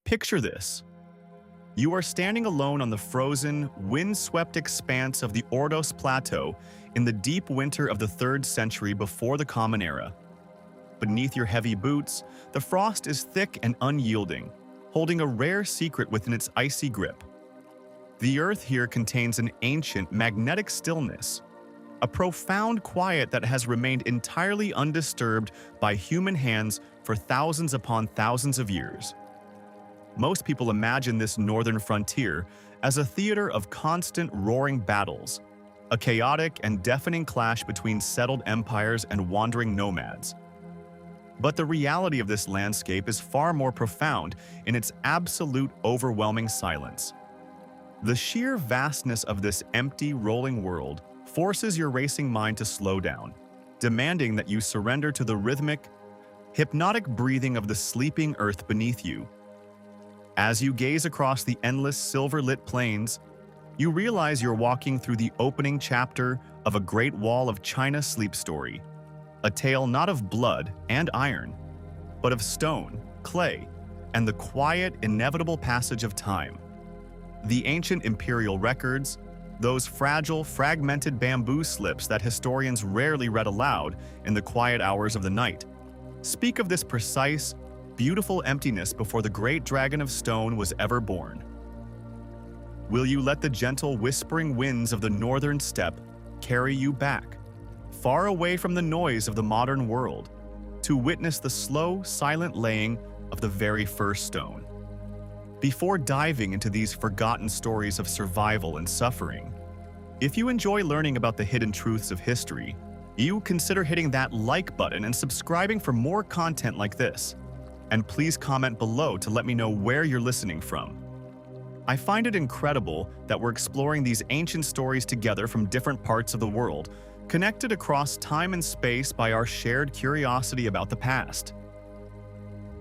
Picture this. You are standing alone on the frozen, wind-swept expanse of the Ordos Plateau in the deep winter of the 3rd century before the Common Era. Beneath your heavy boots, the frost is thick and unyielding, holding a rare secret within its icy grip. The earth here contains an ancient, magnetic stillness, a profound quiet that has remained entirely undisturbed by human hands for thousands upon thousands of years. Most people imagine this northern frontier as a theater of constant roaring battles, a chaotic and deafening clash between settled empires and wandering nomads. But the reality of this landscape is far more profound in its absolute overwhelming silence. The sheer vastness of this empty, rolling world forces your racing mind to slow down, demanding that you surrender to the rhythmic, hypnotic breathing of the sleeping earth beneath you. As you gaze across the endless silver-lit plains, you realize you're walking through the opening chapter of a Great Wall of China sleep story, a tale not of blood and iron, but of stone, clay, and the quiet, inevitable passage of time. The ancient imperial records, those fragile, fragmented bamboo slips that historians rarely read aloud in the quiet hours of the night, speak of this precise, beautiful emptiness before the great dragon of stone was ever born. Will you let the gentle, whispering winds of the northern steppe carry you back, far away from the noise of the modern world, to witness the slow, silent laying of the very first stone? Before diving into these forgotten stories of survival and suffering, if you enjoy learning about the hidden truths of history, you consider hitting that like button and subscribing for more content like this. And please comment below to let me know where you're listening from. I find it incredible that we're exploring these ancient stories together from different parts of the world, connected across time and space by our shared curiosity about the past.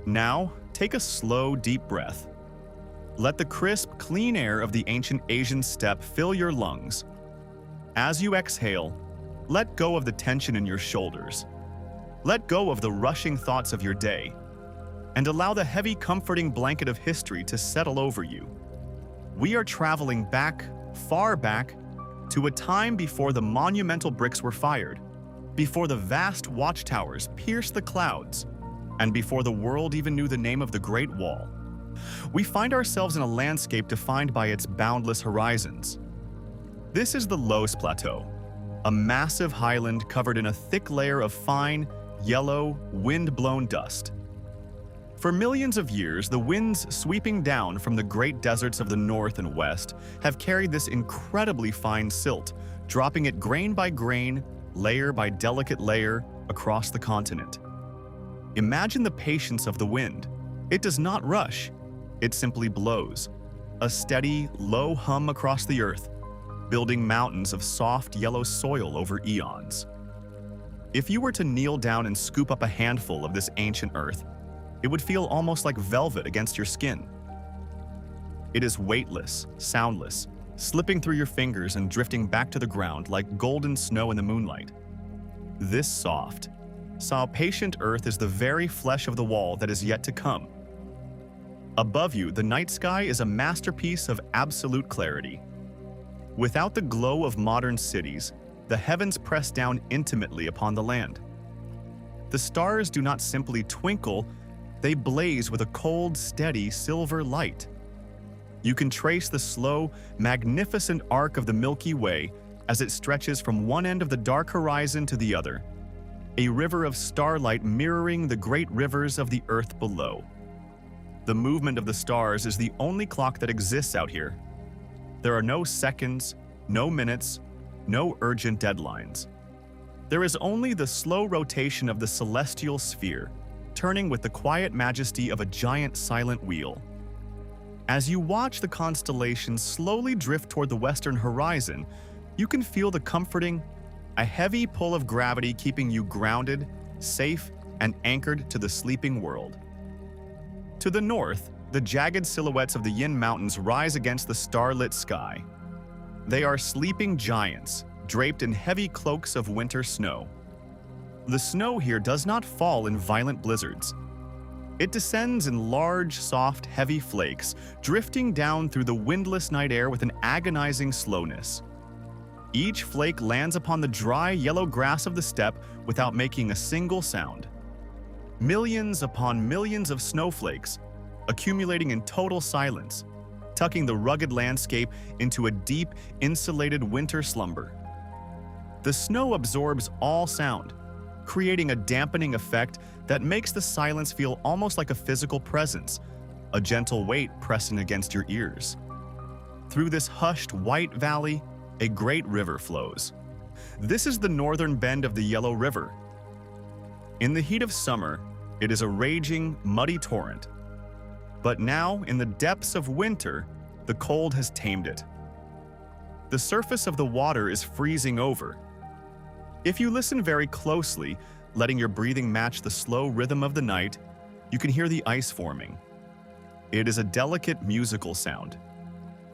Now, take a slow, deep breath. Let the crisp, clean air of the ancient Asian steppe fill your lungs. As you exhale, let go of the tension in your shoulders. Let go of the rushing thoughts of your day, and allow the heavy, comforting blanket of history to settle over you. We are traveling back, far back, to a time before the monumental bricks were fired, before the vast watchtowers pierced the clouds, and before the world even knew the name of the Great Wall. We find ourselves in a landscape defined by its boundless horizons. This is the Loess Plateau, a massive highland covered in a thick layer of fine, yellow, wind-blown dust. For millions of years, the winds sweeping down from the great deserts of the north and west have carried this incredibly fine silt, dropping it grain by grain, layer by delicate layer, across the continent. Imagine the patience of the wind. It does not rush. It simply blows, a steady, low hum across the earth, building mountains of soft yellow soil over eons. If you were to kneel down and scoop up a handful of this ancient earth, it would feel almost like velvet against your skin. It is weightless, soundless, slipping through your fingers and drifting back to the ground like golden snow in the moonlight. This soft, patient earth is the very flesh of the wall that is yet to come. Above you, the night sky is a masterpiece of absolute clarity. Without the glow of modern cities, the heavens press down intimately upon the land. The stars do not simply twinkle, they blaze with a cold, steady silver light. You can trace the slow, magnificent arc of the Milky Way as it stretches from one end of the dark horizon to the other, a river of starlight mirroring the great rivers of the earth below. The movement of the stars is the only clock that exists out here. There are no seconds, no minutes, no urgent deadlines. There is only the slow rotation of the celestial sphere, turning with the quiet majesty of a giant silent wheel. As you watch the constellations slowly drift toward the western horizon, you can feel the comforting, a heavy pull of gravity keeping you grounded, safe, and anchored to the sleeping world. To the north, the jagged silhouettes of the Yin Mountains rise against the starlit sky. They are sleeping giants, draped in heavy cloaks of winter snow. The snow here does not fall in violent blizzards. It descends in large, soft, heavy flakes, drifting down through the windless night air with an agonizing slowness. Each flake lands upon the dry, yellow grass of the steppe without making a single sound. Millions upon millions of snowflakes, accumulating in total silence, tucking the rugged landscape into a deep, insulated winter slumber. The snow absorbs all sound, creating a dampening effect that makes the silence feel almost like a physical presence, a gentle weight pressing against your ears. Through this hushed, white valley, a great river flows. This is the northern bend of the Yellow River. In the heat of summer, it is a raging, muddy torrent. But now, in the depths of winter, the cold has tamed it. The surface of the water is freezing over. If you listen very closely, letting your breathing match the slow rhythm of the night, you can hear the ice forming. It is a delicate musical sound.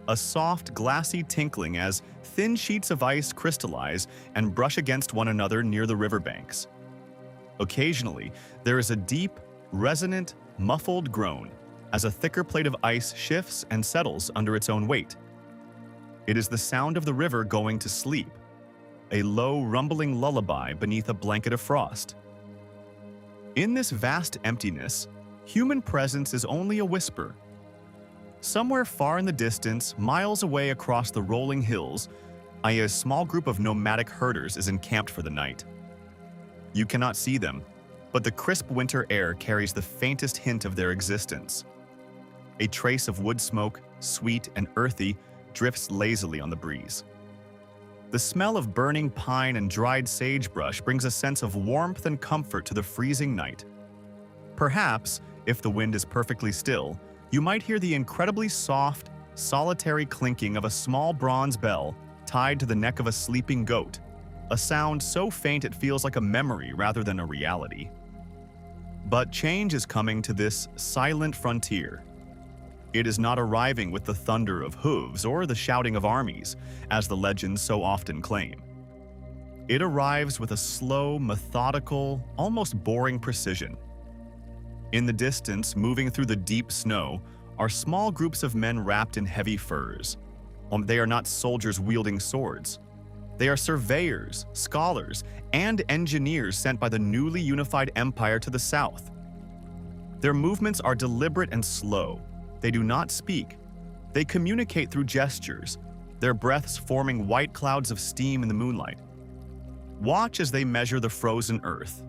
A soft, glassy tinkling as thin sheets of ice crystallize and brush against one another near the riverbanks. Occasionally, there is a deep, resonant, muffled groan as a thicker plate of ice shifts and settles under its own weight. It is the sound of the river going to sleep, a low, rumbling lullaby beneath a blanket of frost. In this vast emptiness, human presence is only a whisper. Somewhere far in the distance, miles away across the rolling hills, a small group of nomadic herders is encamped for the night. You cannot see them, but the crisp winter air carries the faintest hint of their existence. A trace of wood smoke, sweet and earthy, drifts lazily on the breeze. The smell of burning pine and dried sagebrush brings a sense of warmth and comfort to the freezing night. Perhaps, if the wind is perfectly still, you might hear the incredibly soft, solitary clinking of a small bronze bell tied to the neck of a sleeping goat, a sound so faint it feels like a memory rather than a reality. But change is coming to this silent frontier. It is not arriving with the thunder of hooves or the shouting of armies, as the legends so often claim. It arrives with a slow, methodical, almost boring precision. In the distance, moving through the deep snow, are small groups of men wrapped in heavy furs. They are not soldiers wielding swords. They are surveyors, scholars, and engineers sent by the newly unified empire to the south. Their movements are deliberate and slow. They do not speak. They communicate through gestures, their breaths forming white clouds of steam in the moonlight. Watch as they measure the frozen earth.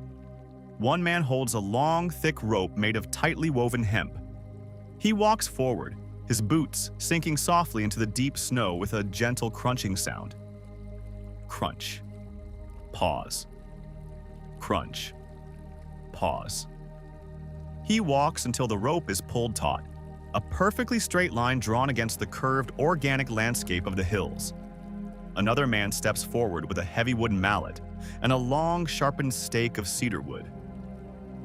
One man holds a long, thick rope made of tightly woven hemp. He walks forward, his boots sinking softly into the deep snow with a gentle crunching sound. Crunch. Pause. Crunch. Pause. He walks until the rope is pulled taut, a perfectly straight line drawn against the curved, organic landscape of the hills. Another man steps forward with a heavy wooden mallet and a long, sharpened stake of cedar wood.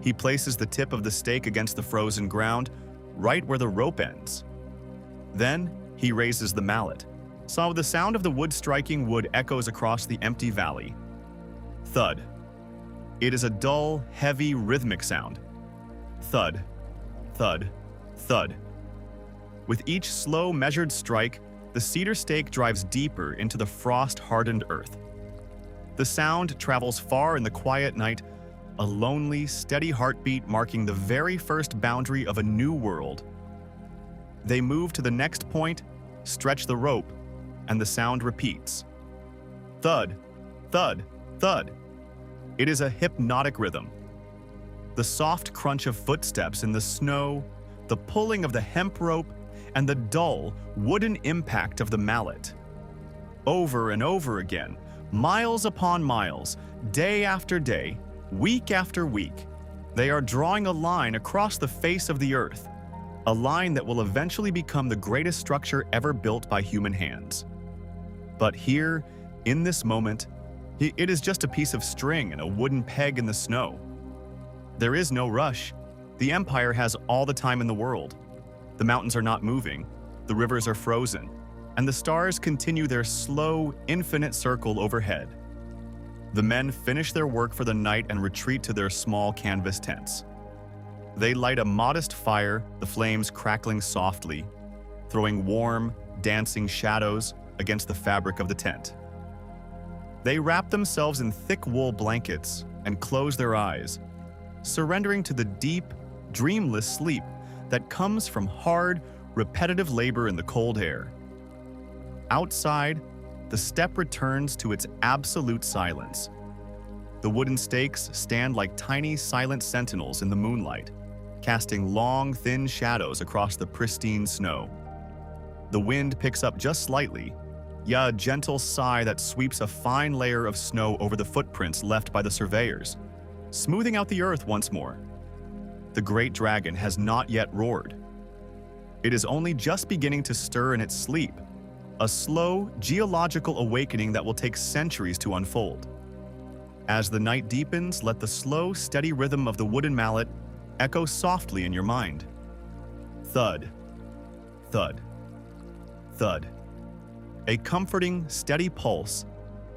He places the tip of the stake against the frozen ground, right where the rope ends. Then, he raises the mallet, so the sound of the wood striking wood echoes across the empty valley. Thud. It is a dull, heavy, rhythmic sound. Thud, thud, thud. With each slow, measured strike, the cedar stake drives deeper into the frost-hardened earth. The sound travels far in the quiet night, a lonely, steady heartbeat marking the very first boundary of a new world. They move to the next point, stretch the rope, and the sound repeats. Thud, thud, thud. It is a hypnotic rhythm. The soft crunch of footsteps in the snow, the pulling of the hemp rope, and the dull, wooden impact of the mallet. Over and over again, miles upon miles, day after day, week after week, they are drawing a line across the face of the earth, a line that will eventually become the greatest structure ever built by human hands. But here, in this moment, it is just a piece of string and a wooden peg in the snow. There is no rush. The empire has all the time in the world. The mountains are not moving, the rivers are frozen, and the stars continue their slow, infinite circle overhead. The men finish their work for the night and retreat to their small canvas tents. They light a modest fire, the flames crackling softly, throwing warm, dancing shadows against the fabric of the tent. They wrap themselves in thick wool blankets and close their eyes, surrendering to the deep, dreamless sleep that comes from hard, repetitive labor in the cold air. Outside, the steppe returns to its absolute silence. The wooden stakes stand like tiny, silent sentinels in the moonlight, casting long, thin shadows across the pristine snow. The wind picks up just slightly, a gentle sigh that sweeps a fine layer of snow over the footprints left by the surveyors, smoothing out the earth once more. The great dragon has not yet roared. It is only just beginning to stir in its sleep, a slow, geological awakening that will take centuries to unfold. As the night deepens, let the slow, steady rhythm of the wooden mallet echo softly in your mind. Thud, thud, thud. A comforting, steady pulse,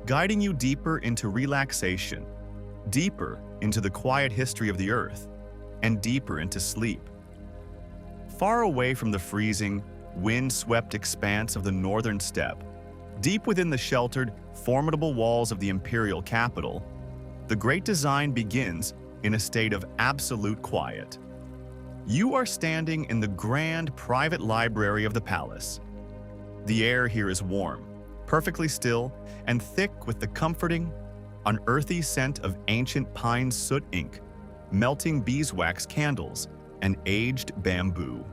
guiding you deeper into relaxation, deeper into the quiet history of the earth, and deeper into sleep. Far away from the freezing, wind-swept expanse of the northern steppe, deep within the sheltered, formidable walls of the imperial capital, the great design begins in a state of absolute quiet. You are standing in the grand private library of the palace. The air here is warm, perfectly still, and thick with the comforting, unearthly scent of ancient pine soot ink, melting beeswax candles, and aged bamboo.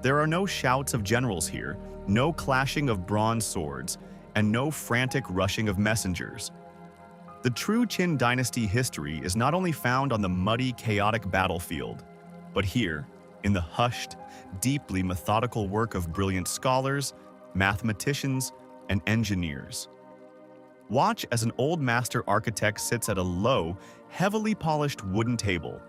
There are no shouts of generals here, no clashing of bronze swords, and no frantic rushing of messengers. The true Qin dynasty history is not only found on the muddy, chaotic battlefield, but here, in the hushed, deeply methodical work of brilliant scholars, mathematicians, and engineers. Watch as an old master architect sits at a low, heavily polished wooden table.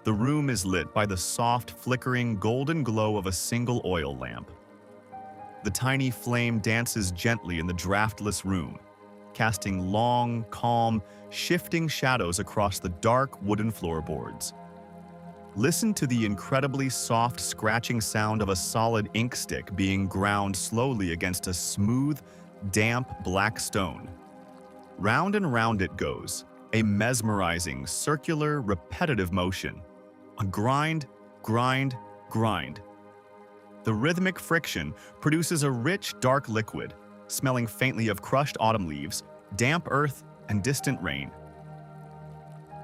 The room is lit by the soft, flickering golden glow of a single oil lamp. The tiny flame dances gently in the draftless room, casting long, calm, shifting shadows across the dark wooden floorboards. Listen to the incredibly soft scratching sound of a solid ink stick being ground slowly against a smooth, damp black stone. Round and round it goes, a mesmerizing, circular, repetitive motion. A grind, grind, grind. The rhythmic friction produces a rich, dark liquid, smelling faintly of crushed autumn leaves, damp earth, and distant rain.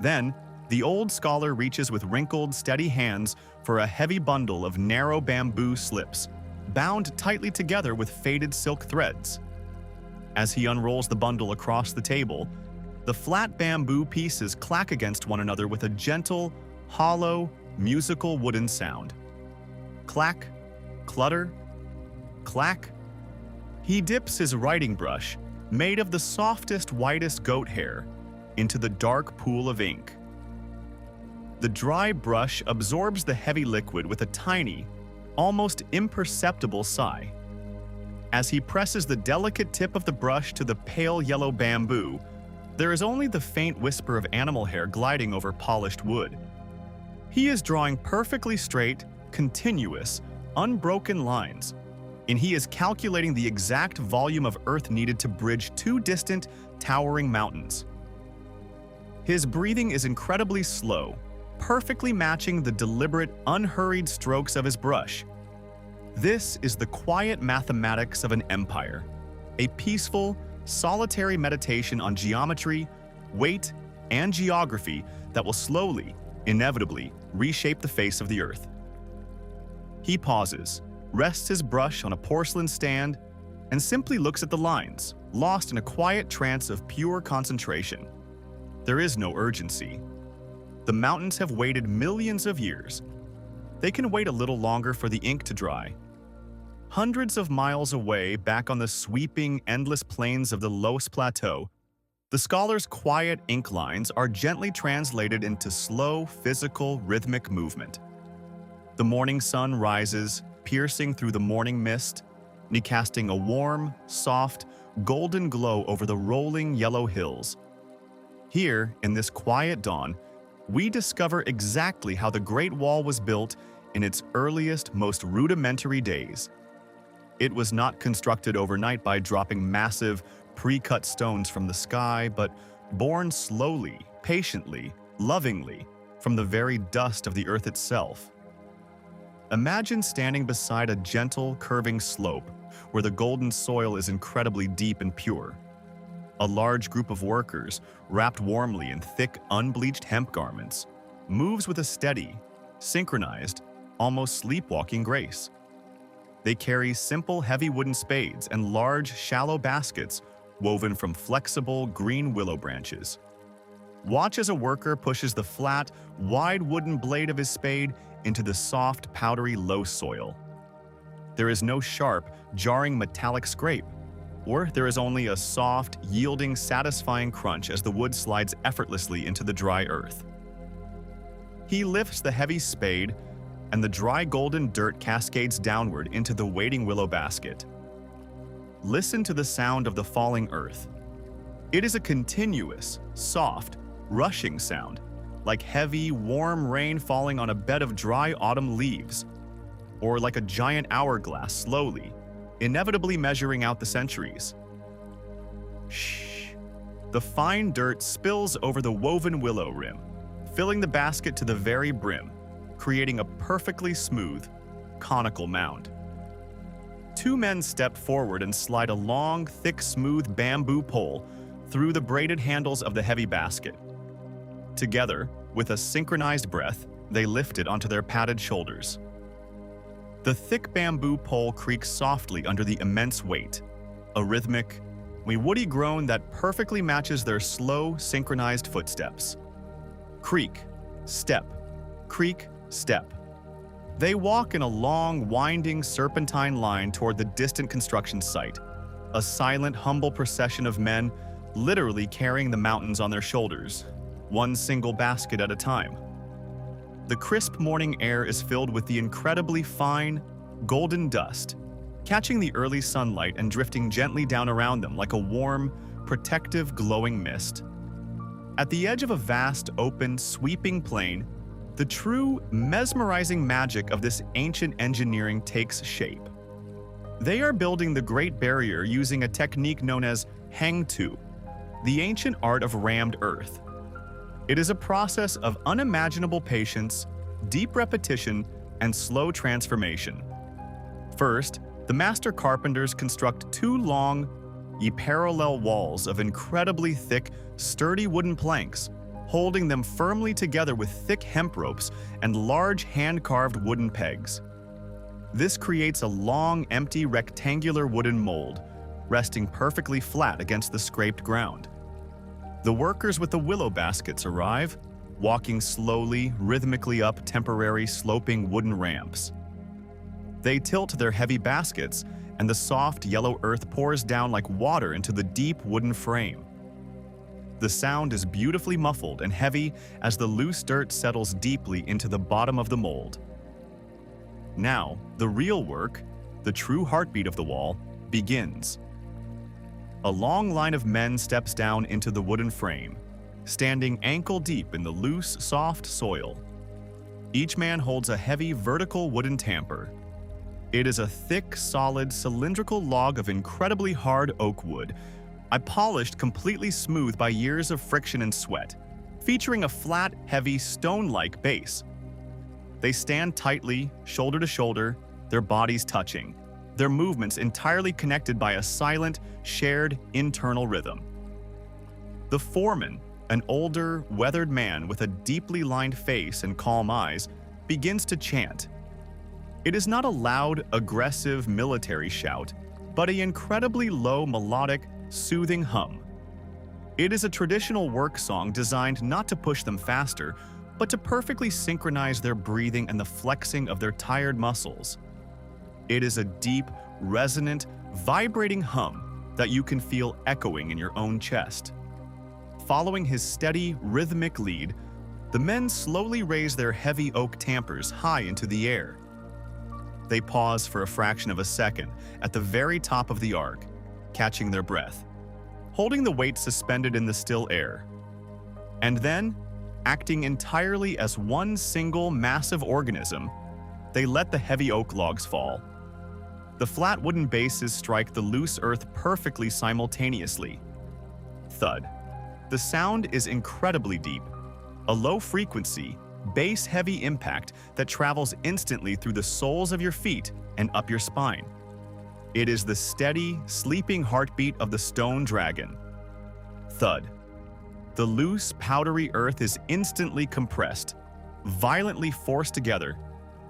Then, the old scholar reaches with wrinkled, steady hands for a heavy bundle of narrow bamboo slips, bound tightly together with faded silk threads. As he unrolls the bundle across the table, the flat bamboo pieces clack against one another with a gentle, hollow, musical wooden sound. Clack, clutter, clack. He dips his writing brush, made of the softest, whitest goat hair, into the dark pool of ink. The dry brush absorbs the heavy liquid with a tiny, almost imperceptible sigh. As he presses the delicate tip of the brush to the pale yellow bamboo, there is only the faint whisper of animal hair gliding over polished wood. He is drawing perfectly straight, continuous, unbroken lines, and he is calculating the exact volume of earth needed to bridge two distant, towering mountains. His breathing is incredibly slow, perfectly matching the deliberate, unhurried strokes of his brush. This is the quiet mathematics of an empire, a peaceful, solitary meditation on geometry, weight, and geography that will slowly, inevitably, reshape the face of the earth. He pauses, rests his brush on a porcelain stand, and simply looks at the lines, lost in a quiet trance of pure concentration. There is no urgency. The mountains have waited millions of years. They can wait a little longer for the ink to dry. Hundreds of miles away, back on the sweeping, endless plains of the Loess Plateau, the scholar's quiet ink lines are gently translated into slow, physical, rhythmic movement. The morning sun rises, piercing through the morning mist, and casting a warm, soft, golden glow over the rolling yellow hills. Here, in this quiet dawn, we discover exactly how the Great Wall was built in its earliest, most rudimentary days. It was not constructed overnight by dropping massive, pre-cut stones from the sky, but born slowly, patiently, lovingly, from the very dust of the earth itself. Imagine standing beside a gentle, curving slope where the golden soil is incredibly deep and pure. A large group of workers, wrapped warmly in thick, unbleached hemp garments, moves with a steady, synchronized, almost sleepwalking grace. They carry simple, heavy wooden spades and large, shallow baskets woven from flexible, green willow branches. Watch as a worker pushes the flat, wide wooden blade of his spade into the soft, powdery loess soil. There is no sharp, jarring metallic scrape, or there is only a soft, yielding, satisfying crunch as the wood slides effortlessly into the dry earth. He lifts the heavy spade, and the dry golden dirt cascades downward into the waiting willow basket. Listen to the sound of the falling earth. It is a continuous, soft, rushing sound, like heavy, warm rain falling on a bed of dry autumn leaves, or like a giant hourglass slowly, inevitably measuring out the centuries. Shh. The fine dirt spills over the woven willow rim, filling the basket to the very brim, creating a perfectly smooth, conical mound. Two men step forward and slide a long, thick, smooth bamboo pole through the braided handles of the heavy basket. Together, with a synchronized breath, they lift it onto their padded shoulders. The thick bamboo pole creaks softly under the immense weight, a rhythmic, woody groan that perfectly matches their slow, synchronized footsteps. Creak, step, creak, step. They walk in a long, winding, serpentine line toward the distant construction site, a silent, humble procession of men literally carrying the mountains on their shoulders, one single basket at a time. The crisp morning air is filled with the incredibly fine, golden dust, catching the early sunlight and drifting gently down around them like a warm, protective, glowing mist. At the edge of a vast, open, sweeping plain, the true, mesmerizing magic of this ancient engineering takes shape. They are building the Great Barrier using a technique known as hangtu, the ancient art of rammed earth. It is a process of unimaginable patience, deep repetition, and slow transformation. First, the master carpenters construct two long, parallel walls of incredibly thick, sturdy wooden planks, holding them firmly together with thick hemp ropes and large hand-carved wooden pegs. This creates a long, empty, rectangular wooden mold, resting perfectly flat against the scraped ground. The workers with the willow baskets arrive, walking slowly, rhythmically up temporary, sloping wooden ramps. They tilt their heavy baskets, and the soft, yellow earth pours down like water into the deep wooden frame. The sound is beautifully muffled and heavy as the loose dirt settles deeply into the bottom of the mold. Now, the real work, the true heartbeat of the wall, begins. A long line of men steps down into the wooden frame, standing ankle-deep in the loose, soft soil. Each man holds a heavy, vertical wooden tamper. It is a thick, solid, cylindrical log of incredibly hard oak wood, polished completely smooth by years of friction and sweat, featuring a flat, heavy, stone-like base. They stand tightly, shoulder to shoulder, their bodies touching, their movements entirely connected by a silent, shared internal rhythm. The foreman, an older, weathered man with a deeply lined face and calm eyes, begins to chant. It is not a loud, aggressive military shout, but an incredibly low, melodic, soothing hum. It is a traditional work song designed not to push them faster, but to perfectly synchronize their breathing and the flexing of their tired muscles. It is a deep, resonant, vibrating hum that you can feel echoing in your own chest. Following his steady, rhythmic lead, the men slowly raise their heavy oak tampers high into the air. They pause for a fraction of a second at the very top of the arc, catching their breath, holding the weight suspended in the still air. And then, acting entirely as one single massive organism, they let the heavy oak logs fall. The flat wooden bases strike the loose earth perfectly simultaneously. Thud. The sound is incredibly deep, a low-frequency, bass-heavy impact that travels instantly through the soles of your feet and up your spine. It is the steady, sleeping heartbeat of the stone dragon. Thud. The loose, powdery earth is instantly compressed, violently forced together,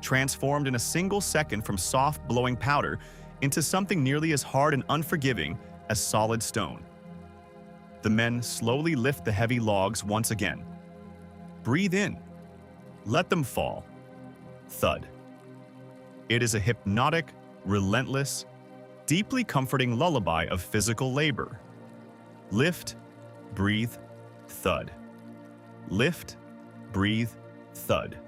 transformed in a single second from soft, blowing powder into something nearly as hard and unforgiving as solid stone. The men slowly lift the heavy logs once again. Breathe in. Let them fall. Thud. It is a hypnotic, relentless, deeply comforting lullaby of physical labor. Lift, breathe, thud. Lift, breathe, thud.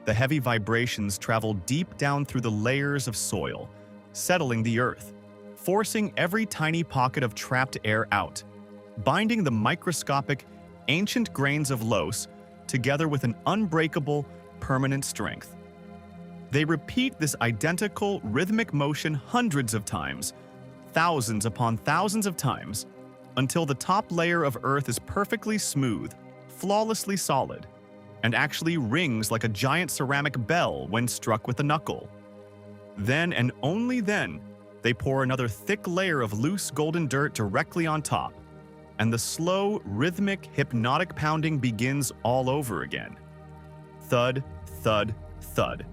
The heavy vibrations travel deep down through the layers of soil, settling the earth, forcing every tiny pocket of trapped air out, binding the microscopic, ancient grains of loess together with an unbreakable, permanent strength. They repeat this identical rhythmic motion hundreds of times, thousands upon thousands of times, until the top layer of earth is perfectly smooth, flawlessly solid, and actually rings like a giant ceramic bell when struck with a knuckle. Then and only then, they pour another thick layer of loose golden dirt directly on top, and the slow, rhythmic, hypnotic pounding begins all over again. Thud, thud, thud.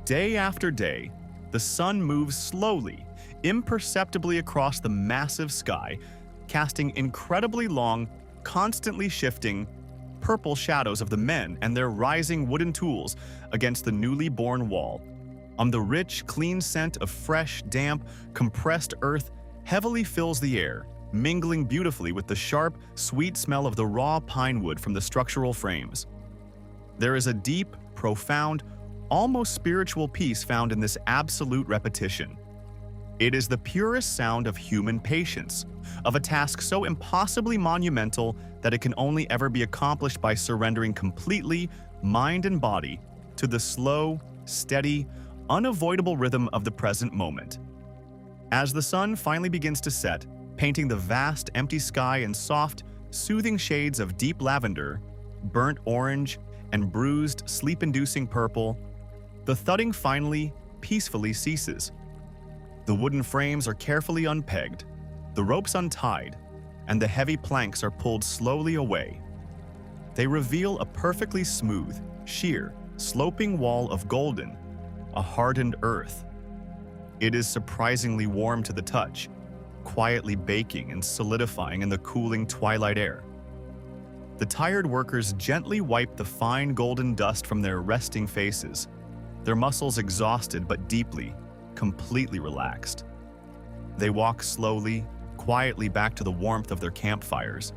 Day after day, the sun moves slowly, imperceptibly across the massive sky, casting incredibly long, constantly shifting, purple shadows of the men and their rising wooden tools against the newly born wall. The rich, clean scent of fresh, damp, compressed earth heavily fills the air, mingling beautifully with the sharp, sweet smell of the raw pine wood from the structural frames. There is a deep, profound, almost spiritual peace found in this absolute repetition. It is the purest sound of human patience, of a task so impossibly monumental that it can only ever be accomplished by surrendering completely, mind and body, to the slow, steady, unavoidable rhythm of the present moment. As the sun finally begins to set, painting the vast, empty sky in soft, soothing shades of deep lavender, burnt orange, and bruised, sleep-inducing purple, the thudding finally, peacefully ceases. The wooden frames are carefully unpegged, the ropes untied, and the heavy planks are pulled slowly away. They reveal a perfectly smooth, sheer, sloping wall of golden, a hardened earth. It is surprisingly warm to the touch, quietly baking and solidifying in the cooling twilight air. The tired workers gently wipe the fine golden dust from their resting faces, their muscles exhausted but deeply, completely relaxed. They walk slowly, quietly back to the warmth of their campfires.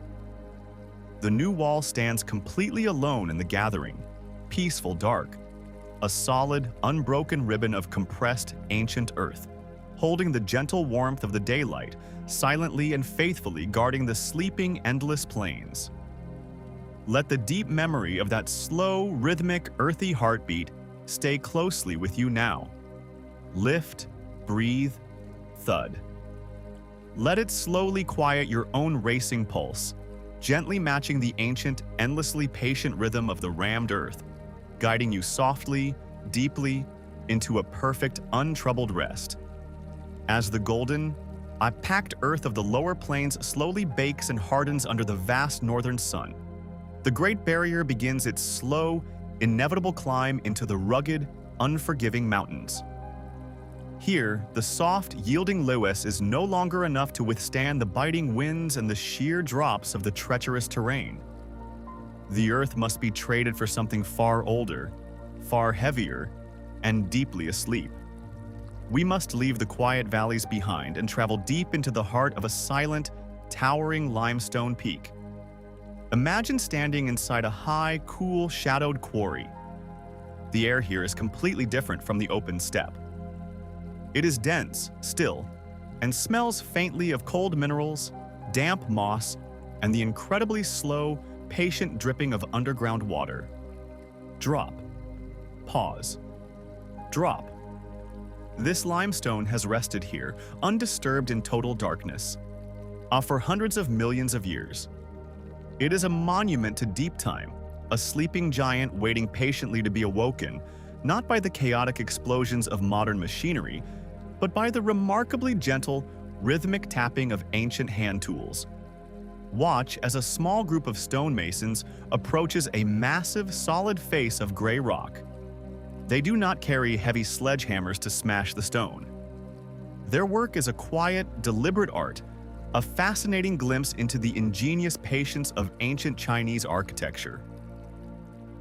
The new wall stands completely alone in the gathering, peaceful dark, a solid, unbroken ribbon of compressed, ancient earth, holding the gentle warmth of the daylight, silently and faithfully guarding the sleeping, endless plains. Let the deep memory of that slow, rhythmic, earthy heartbeat stay closely with you now. Lift, breathe, thud. Let it slowly quiet your own racing pulse, gently matching the ancient, endlessly patient rhythm of the rammed earth, guiding you softly, deeply, into a perfect, untroubled rest. As the golden, packed earth of the lower plains slowly bakes and hardens under the vast northern sun, the Great Barrier begins its slow, inevitable climb into the rugged, unforgiving mountains. Here, the soft, yielding loess is no longer enough to withstand the biting winds and the sheer drops of the treacherous terrain. The earth must be traded for something far older, far heavier, and deeply asleep. We must leave the quiet valleys behind and travel deep into the heart of a silent, towering limestone peak. Imagine standing inside a high, cool, shadowed quarry. The air here is completely different from the open steppe. It is dense, still, and smells faintly of cold minerals, damp moss, and the incredibly slow, patient dripping of underground water. Drop. Pause. Drop. This limestone has rested here, undisturbed in total darkness, for hundreds of millions of years. It is a monument to deep time, a sleeping giant waiting patiently to be awoken, not by the chaotic explosions of modern machinery, but by the remarkably gentle, rhythmic tapping of ancient hand tools. Watch as a small group of stonemasons approaches a massive, solid face of gray rock. They do not carry heavy sledgehammers to smash the stone. Their work is a quiet, deliberate art, a fascinating glimpse into the ingenious patience of ancient Chinese architecture.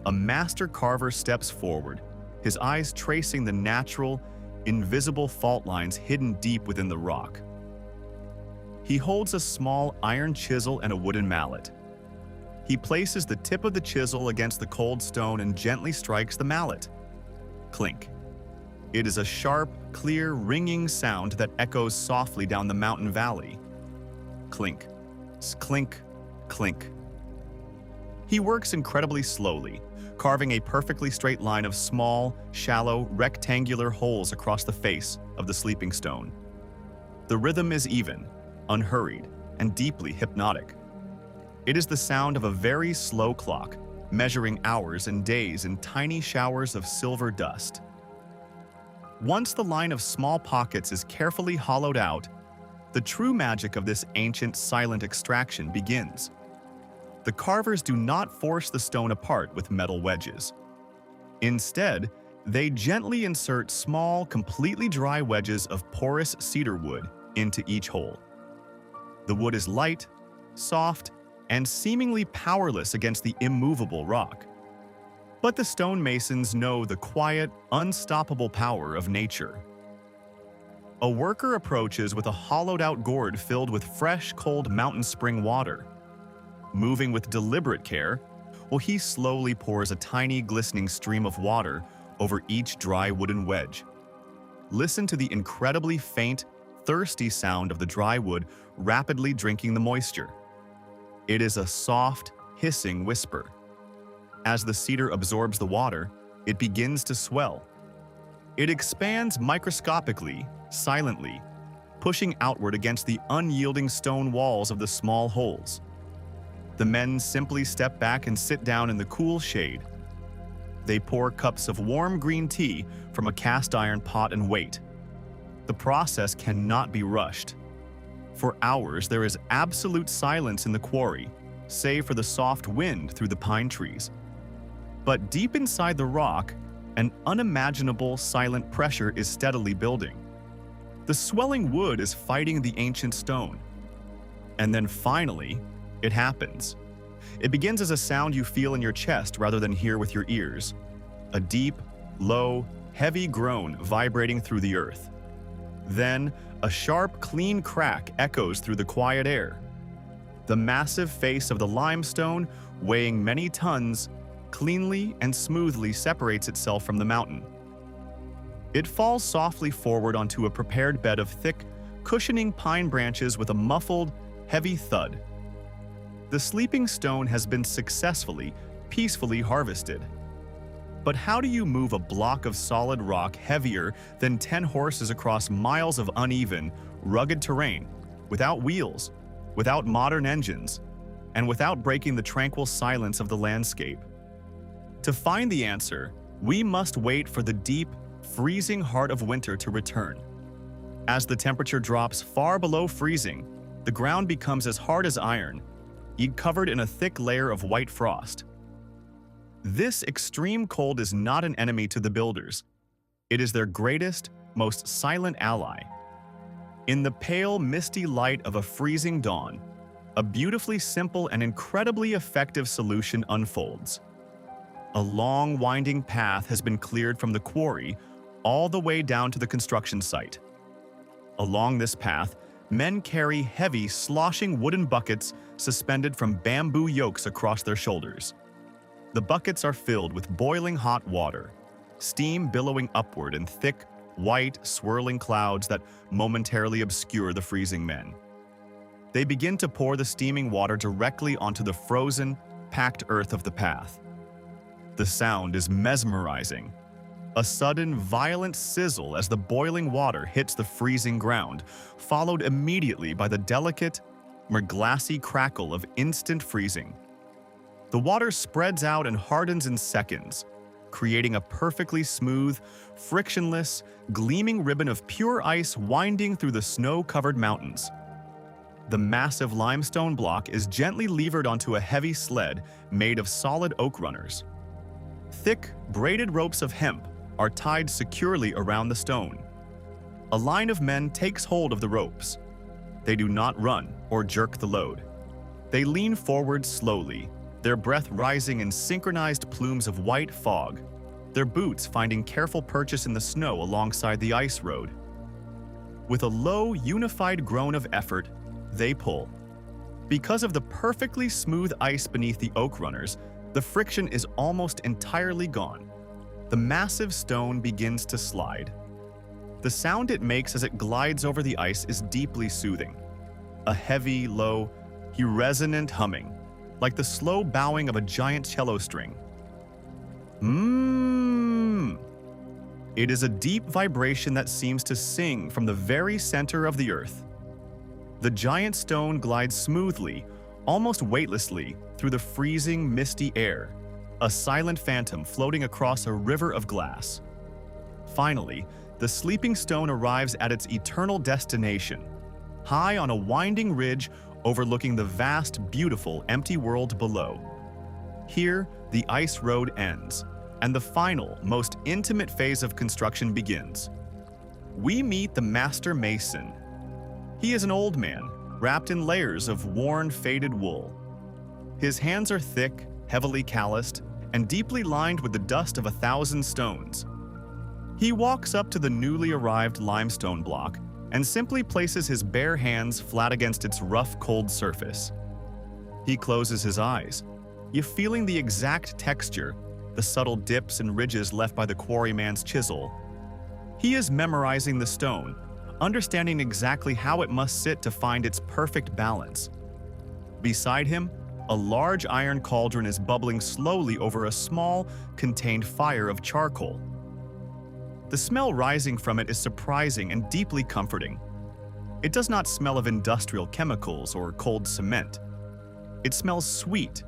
A master carver steps forward, his eyes tracing the natural, invisible fault lines hidden deep within the rock. He holds a small iron chisel and a wooden mallet. He places the tip of the chisel against the cold stone and gently strikes the mallet. Clink. It is a sharp, clear, ringing sound that echoes softly down the mountain valley. Clink. Clink. Clink. He works incredibly slowly, carving a perfectly straight line of small, shallow, rectangular holes across the face of the sleeping stone. The rhythm is even, unhurried, and deeply hypnotic. It is the sound of a very slow clock, measuring hours and days in tiny showers of silver dust. Once the line of small pockets is carefully hollowed out, the true magic of this ancient silent extraction begins. The carvers do not force the stone apart with metal wedges. Instead, they gently insert small, completely dry wedges of porous cedar wood into each hole. The wood is light, soft, and seemingly powerless against the immovable rock. But the stonemasons know the quiet, unstoppable power of nature. A worker approaches with a hollowed-out gourd filled with fresh, cold mountain spring water. Moving with deliberate care, he slowly pours a tiny, glistening stream of water over each dry wooden wedge. Listen to the incredibly faint, thirsty sound of the dry wood rapidly drinking the moisture. It is a soft, hissing whisper. As the cedar absorbs the water, it begins to swell. It expands microscopically, silently, pushing outward against the unyielding stone walls of the small holes. The men simply step back and sit down in the cool shade. They pour cups of warm green tea from a cast iron pot and wait. The process cannot be rushed. For hours, there is absolute silence in the quarry, save for the soft wind through the pine trees. But deep inside the rock, an unimaginable silent pressure is steadily building. The swelling wood is fighting the ancient stone. And then finally, it happens. It begins as a sound you feel in your chest rather than hear with your ears. A deep, low, heavy groan vibrating through the earth. Then, a sharp, clean crack echoes through the quiet air. The massive face of the limestone, weighing many tons, cleanly and smoothly separates itself from the mountain. It falls softly forward onto a prepared bed of thick, cushioning pine branches with a muffled, heavy thud. The sleeping stone has been successfully, peacefully harvested. But how do you move a block of solid rock heavier than 10 horses across miles of uneven, rugged terrain, without wheels, without modern engines, and without breaking the tranquil silence of the landscape? To find the answer, we must wait for the deep, freezing heart of winter to return. As the temperature drops far below freezing, the ground becomes as hard as iron, covered in a thick layer of white frost. This extreme cold is not an enemy to the builders. It is their greatest, most silent ally. In the pale, misty light of a freezing dawn, a beautifully simple and incredibly effective solution unfolds. A long, winding path has been cleared from the quarry all the way down to the construction site. Along this path, men carry heavy, sloshing wooden buckets suspended from bamboo yokes across their shoulders. The buckets are filled with boiling hot water, steam billowing upward in thick, white, swirling clouds that momentarily obscure the freezing men. They begin to pour the steaming water directly onto the frozen, packed earth of the path. The sound is mesmerizing. A sudden, violent sizzle as the boiling water hits the freezing ground, followed immediately by the delicate, more glassy crackle of instant freezing. The water spreads out and hardens in seconds, creating a perfectly smooth, frictionless, gleaming ribbon of pure ice winding through the snow-covered mountains. The massive limestone block is gently levered onto a heavy sled made of solid oak runners. Thick, braided ropes of hemp are tied securely around the stone. A line of men takes hold of the ropes. They do not run or jerk the load. They lean forward slowly, their breath rising in synchronized plumes of white fog, their boots finding careful purchase in the snow alongside the ice road. With a low, unified groan of effort, they pull. Because of the perfectly smooth ice beneath the oak runners, the friction is almost entirely gone. The massive stone begins to slide. The sound it makes as it glides over the ice is deeply soothing. A heavy, low, resonant humming, like the slow bowing of a giant cello string. It is a deep vibration that seems to sing from the very center of the earth. The giant stone glides smoothly, almost weightlessly, through the freezing, misty air, a silent phantom floating across a river of glass. Finally, the sleeping stone arrives at its eternal destination, high on a winding ridge overlooking the vast, beautiful, empty world below. Here, the ice road ends, and the final, most intimate phase of construction begins. We meet the master mason. He is an old man, wrapped in layers of worn, faded wool. His hands are thick, heavily calloused, and deeply lined with the dust of 1,000 stones. He walks up to the newly arrived limestone block and simply places his bare hands flat against its rough, cold surface. He closes his eyes, yet feeling the exact texture, the subtle dips and ridges left by the quarryman's chisel. He is memorizing the stone, understanding exactly how it must sit to find its perfect balance. Beside him, a large iron cauldron is bubbling slowly over a small, contained fire of charcoal. The smell rising from it is surprising and deeply comforting. It does not smell of industrial chemicals or cold cement. It smells sweet,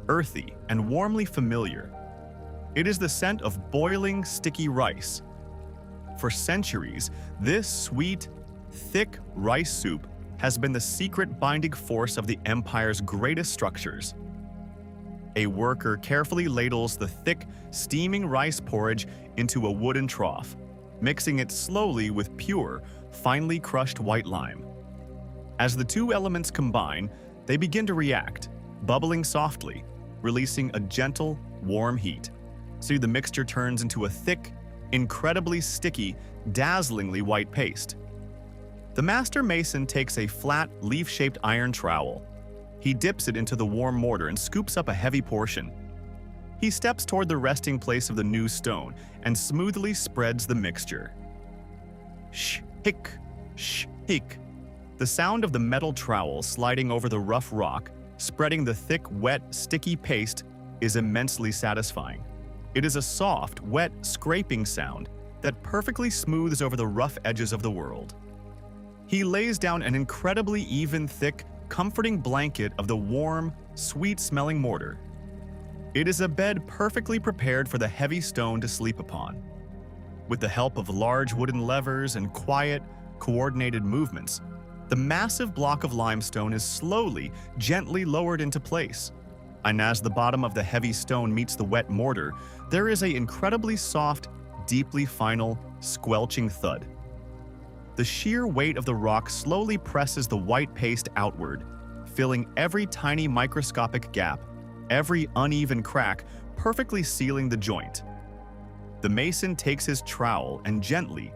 earthy, and warmly familiar. It is the scent of boiling, sticky rice. For centuries, this sweet, thick rice soup has been the secret binding force of the empire's greatest structures. A worker carefully ladles the thick, steaming rice porridge into a wooden trough, mixing it slowly with pure, finely crushed white lime. As the two elements combine, they begin to react, bubbling softly, releasing a gentle, warm heat. So the mixture turns into a thick, incredibly sticky, dazzlingly white paste. The master mason takes a flat, leaf-shaped iron trowel. He dips it into the warm mortar and scoops up a heavy portion. He steps toward the resting place of the new stone and smoothly spreads the mixture. Sh-hick, sh-hick. The sound of the metal trowel sliding over the rough rock, spreading the thick, wet, sticky paste, is immensely satisfying. It is a soft, wet, scraping sound that perfectly smooths over the rough edges of the world. He lays down an incredibly even, thick, comforting blanket of the warm, sweet-smelling mortar. It is a bed perfectly prepared for the heavy stone to sleep upon. With the help of large wooden levers and quiet, coordinated movements, the massive block of limestone is slowly, gently lowered into place. And as the bottom of the heavy stone meets the wet mortar, there is an incredibly soft, deeply final, squelching thud. The sheer weight of the rock slowly presses the white paste outward, filling every tiny microscopic gap, every uneven crack, perfectly sealing the joint. The mason takes his trowel and gently,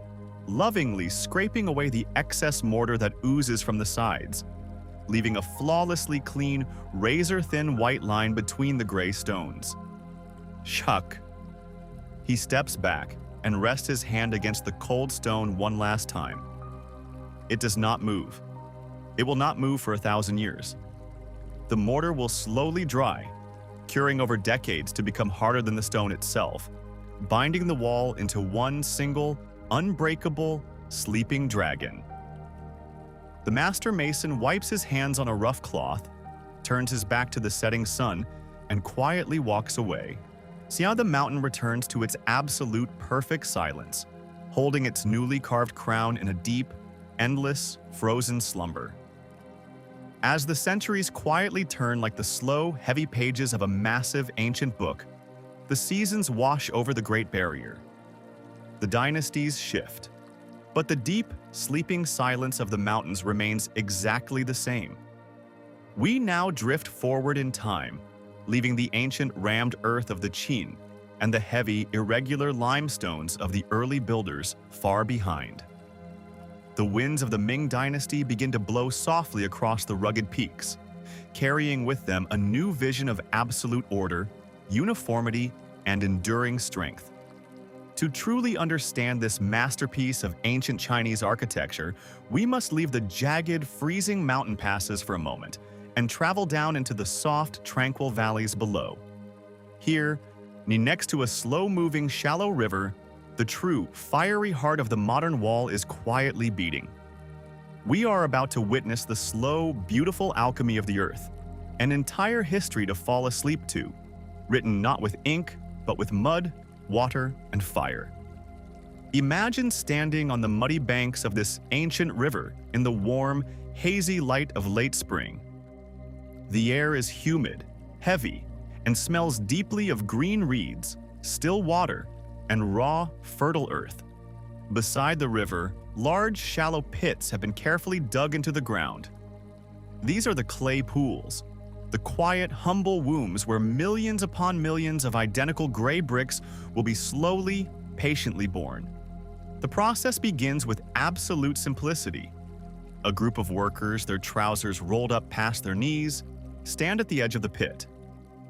lovingly scraping away the excess mortar that oozes from the sides, leaving a flawlessly clean, razor-thin white line between the gray stones. Shuck. He steps back and rests his hand against the cold stone one last time. It does not move. It will not move for 1,000 years. The mortar will slowly dry, curing over decades to become harder than the stone itself, binding the wall into one single, unbreakable, sleeping dragon. The master mason wipes his hands on a rough cloth, turns his back to the setting sun, and quietly walks away. See how the mountain returns to its absolute perfect silence, holding its newly carved crown in a deep, endless, frozen slumber. As the centuries quietly turn like the slow, heavy pages of a massive ancient book, the seasons wash over the Great Barrier. The dynasties shift, but the deep, sleeping silence of the mountains remains exactly the same. We now drift forward in time, leaving the ancient rammed earth of the Qin and the heavy, irregular limestones of the early builders far behind. The winds of the Ming dynasty begin to blow softly across the rugged peaks, carrying with them a new vision of absolute order, uniformity, and enduring strength. To truly understand this masterpiece of ancient Chinese architecture, we must leave the jagged, freezing mountain passes for a moment and travel down into the soft, tranquil valleys below. Here, next to a slow-moving, shallow river, the true, fiery heart of the modern wall is quietly beating. We are about to witness the slow, beautiful alchemy of the earth, an entire history to fall asleep to, written not with ink, but with mud, water, and fire. Imagine standing on the muddy banks of this ancient river in the warm, hazy light of late spring. The air is humid, heavy, and smells deeply of green reeds, still water, and raw, fertile earth. Beside the river, large, shallow pits have been carefully dug into the ground. These are the clay pools, the quiet, humble wombs where millions upon millions of identical gray bricks will be slowly, patiently born. The process begins with absolute simplicity. A group of workers, their trousers rolled up past their knees, stand at the edge of the pit.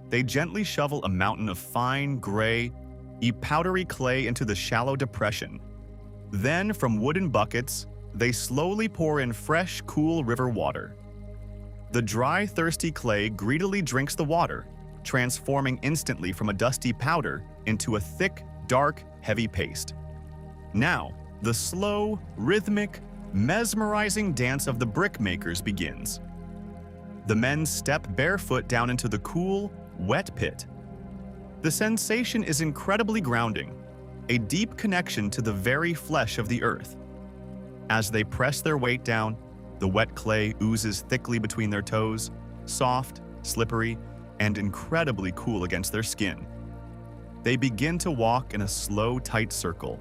They gently shovel a mountain of fine, gray, powdery clay into the shallow depression. Then, from wooden buckets, they slowly pour in fresh, cool river water. The dry, thirsty clay greedily drinks the water, transforming instantly from a dusty powder into a thick, dark, heavy paste. Now, the slow, rhythmic, mesmerizing dance of the brickmakers begins. The men step barefoot down into the cool, wet pit. The sensation is incredibly grounding, a deep connection to the very flesh of the earth. As they press their weight down, the wet clay oozes thickly between their toes, soft, slippery, and incredibly cool against their skin. They begin to walk in a slow, tight circle,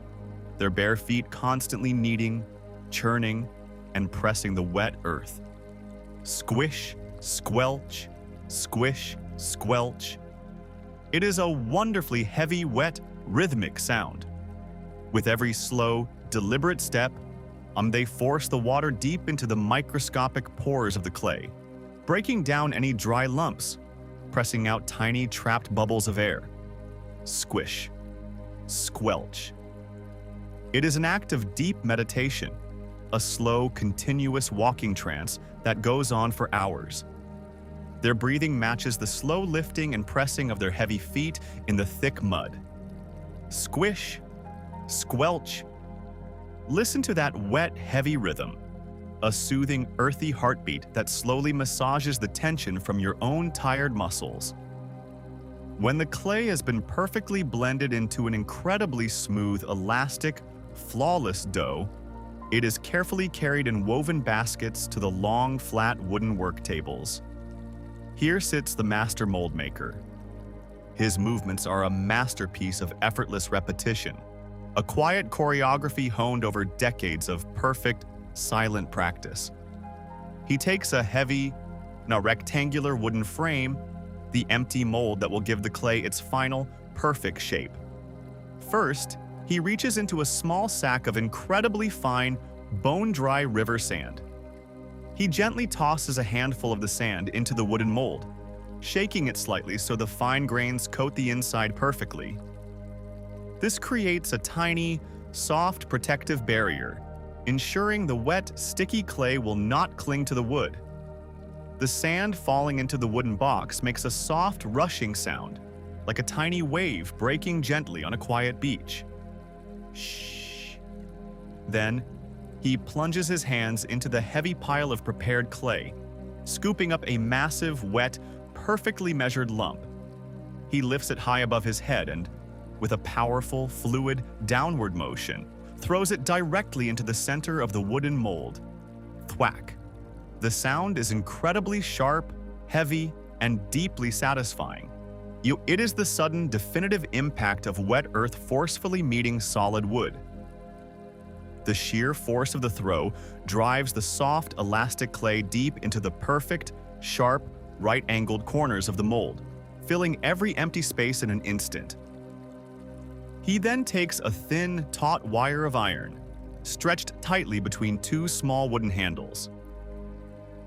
their bare feet constantly kneading, churning, and pressing the wet earth. Squish, squelch, squish, squelch. It is a wonderfully heavy, wet, rhythmic sound. With every slow, deliberate step, they force the water deep into the microscopic pores of the clay, breaking down any dry lumps, pressing out tiny trapped bubbles of air. Squish, squelch. It is an act of deep meditation, a slow, continuous walking trance that goes on for hours. Their breathing matches the slow lifting and pressing of their heavy feet in the thick mud. Squish, squelch. Listen to that wet, heavy rhythm, a soothing, earthy heartbeat that slowly massages the tension from your own tired muscles. When the clay has been perfectly blended into an incredibly smooth, elastic, flawless dough, it is carefully carried in woven baskets to the long, flat wooden work tables. Here sits the master mold maker. His movements are a masterpiece of effortless repetition, a quiet choreography honed over decades of perfect, silent practice. He takes a heavy, rectangular wooden frame, the empty mold that will give the clay its final, perfect shape. First, he reaches into a small sack of incredibly fine, bone-dry river sand. He gently tosses a handful of the sand into the wooden mold, shaking it slightly so the fine grains coat the inside perfectly. This creates a tiny, soft, protective barrier, ensuring the wet, sticky clay will not cling to the wood. The sand falling into the wooden box makes a soft, rushing sound, like a tiny wave breaking gently on a quiet beach. Shh. Then, he plunges his hands into the heavy pile of prepared clay, scooping up a massive, wet, perfectly measured lump. He lifts it high above his head and, with a powerful, fluid, downward motion, throws it directly into the center of the wooden mold. Thwack. The sound is incredibly sharp, heavy, and deeply satisfying. It is the sudden, definitive impact of wet earth forcefully meeting solid wood. The sheer force of the throw drives the soft, elastic clay deep into the perfect, sharp, right-angled corners of the mold, filling every empty space in an instant. He then takes a thin, taut wire of iron, stretched tightly between two small wooden handles.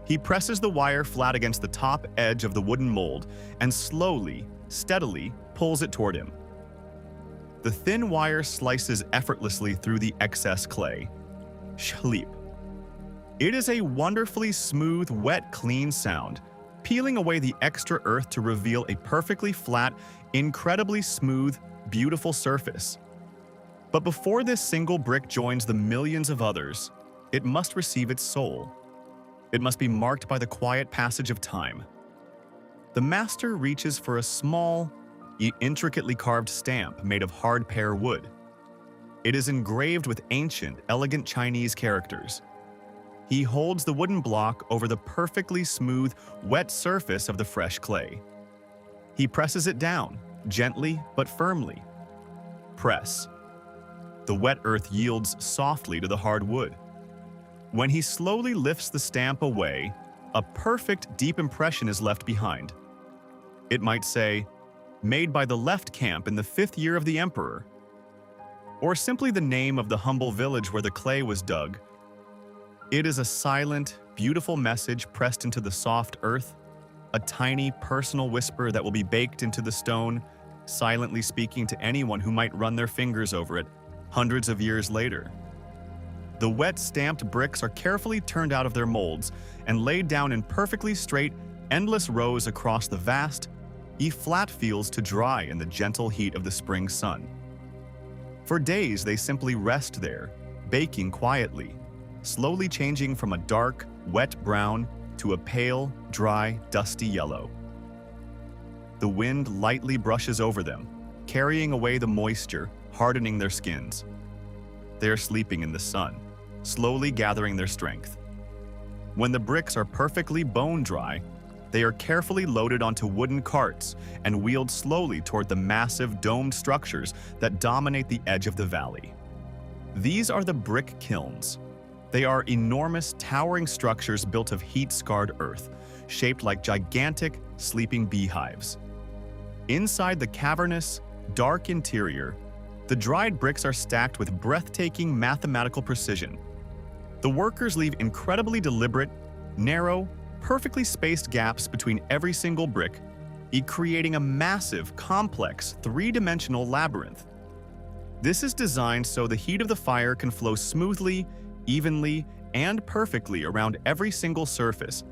He presses the wire flat against the top edge of the wooden mold and slowly, steadily pulls it toward him. The thin wire slices effortlessly through the excess clay. Schleep. It is a wonderfully smooth, wet, clean sound, peeling away the extra earth to reveal a perfectly flat, incredibly smooth, beautiful surface. But before this single brick joins the millions of others, it must receive its soul. It must be marked by the quiet passage of time. The master reaches for a small, intricately carved stamp made of hard pear wood. It is engraved with ancient, elegant Chinese characters. He holds the wooden block over the perfectly smooth, wet surface of the fresh clay. He presses it down, gently but firmly. Press. The wet earth yields softly to the hard wood. When he slowly lifts the stamp away, a perfect, deep impression is left behind. It might say, "Made by the left camp in the 5th year of the emperor," or simply the name of the humble village where the clay was dug. It is a silent, beautiful message pressed into the soft earth, a tiny, personal whisper that will be baked into the stone, silently speaking to anyone who might run their fingers over it hundreds of years later. The wet, stamped bricks are carefully turned out of their molds and laid down in perfectly straight, endless rows across the vast, flat fields to dry in the gentle heat of the spring sun. For days, they simply rest there, baking quietly, slowly changing from a dark, wet brown to a pale, dry, dusty yellow. The wind lightly brushes over them, carrying away the moisture, hardening their skins. They are sleeping in the sun, slowly gathering their strength. When the bricks are perfectly bone dry, they are carefully loaded onto wooden carts and wheeled slowly toward the massive domed structures that dominate the edge of the valley. These are the brick kilns. They are enormous, towering structures built of heat-scarred earth, shaped like gigantic, sleeping beehives. Inside the cavernous, dark interior, the dried bricks are stacked with breathtaking mathematical precision. The workers leave incredibly deliberate, narrow, perfectly spaced gaps between every single brick, creating a massive, complex, three-dimensional labyrinth. This is designed so the heat of the fire can flow smoothly, evenly, and perfectly around every single surface,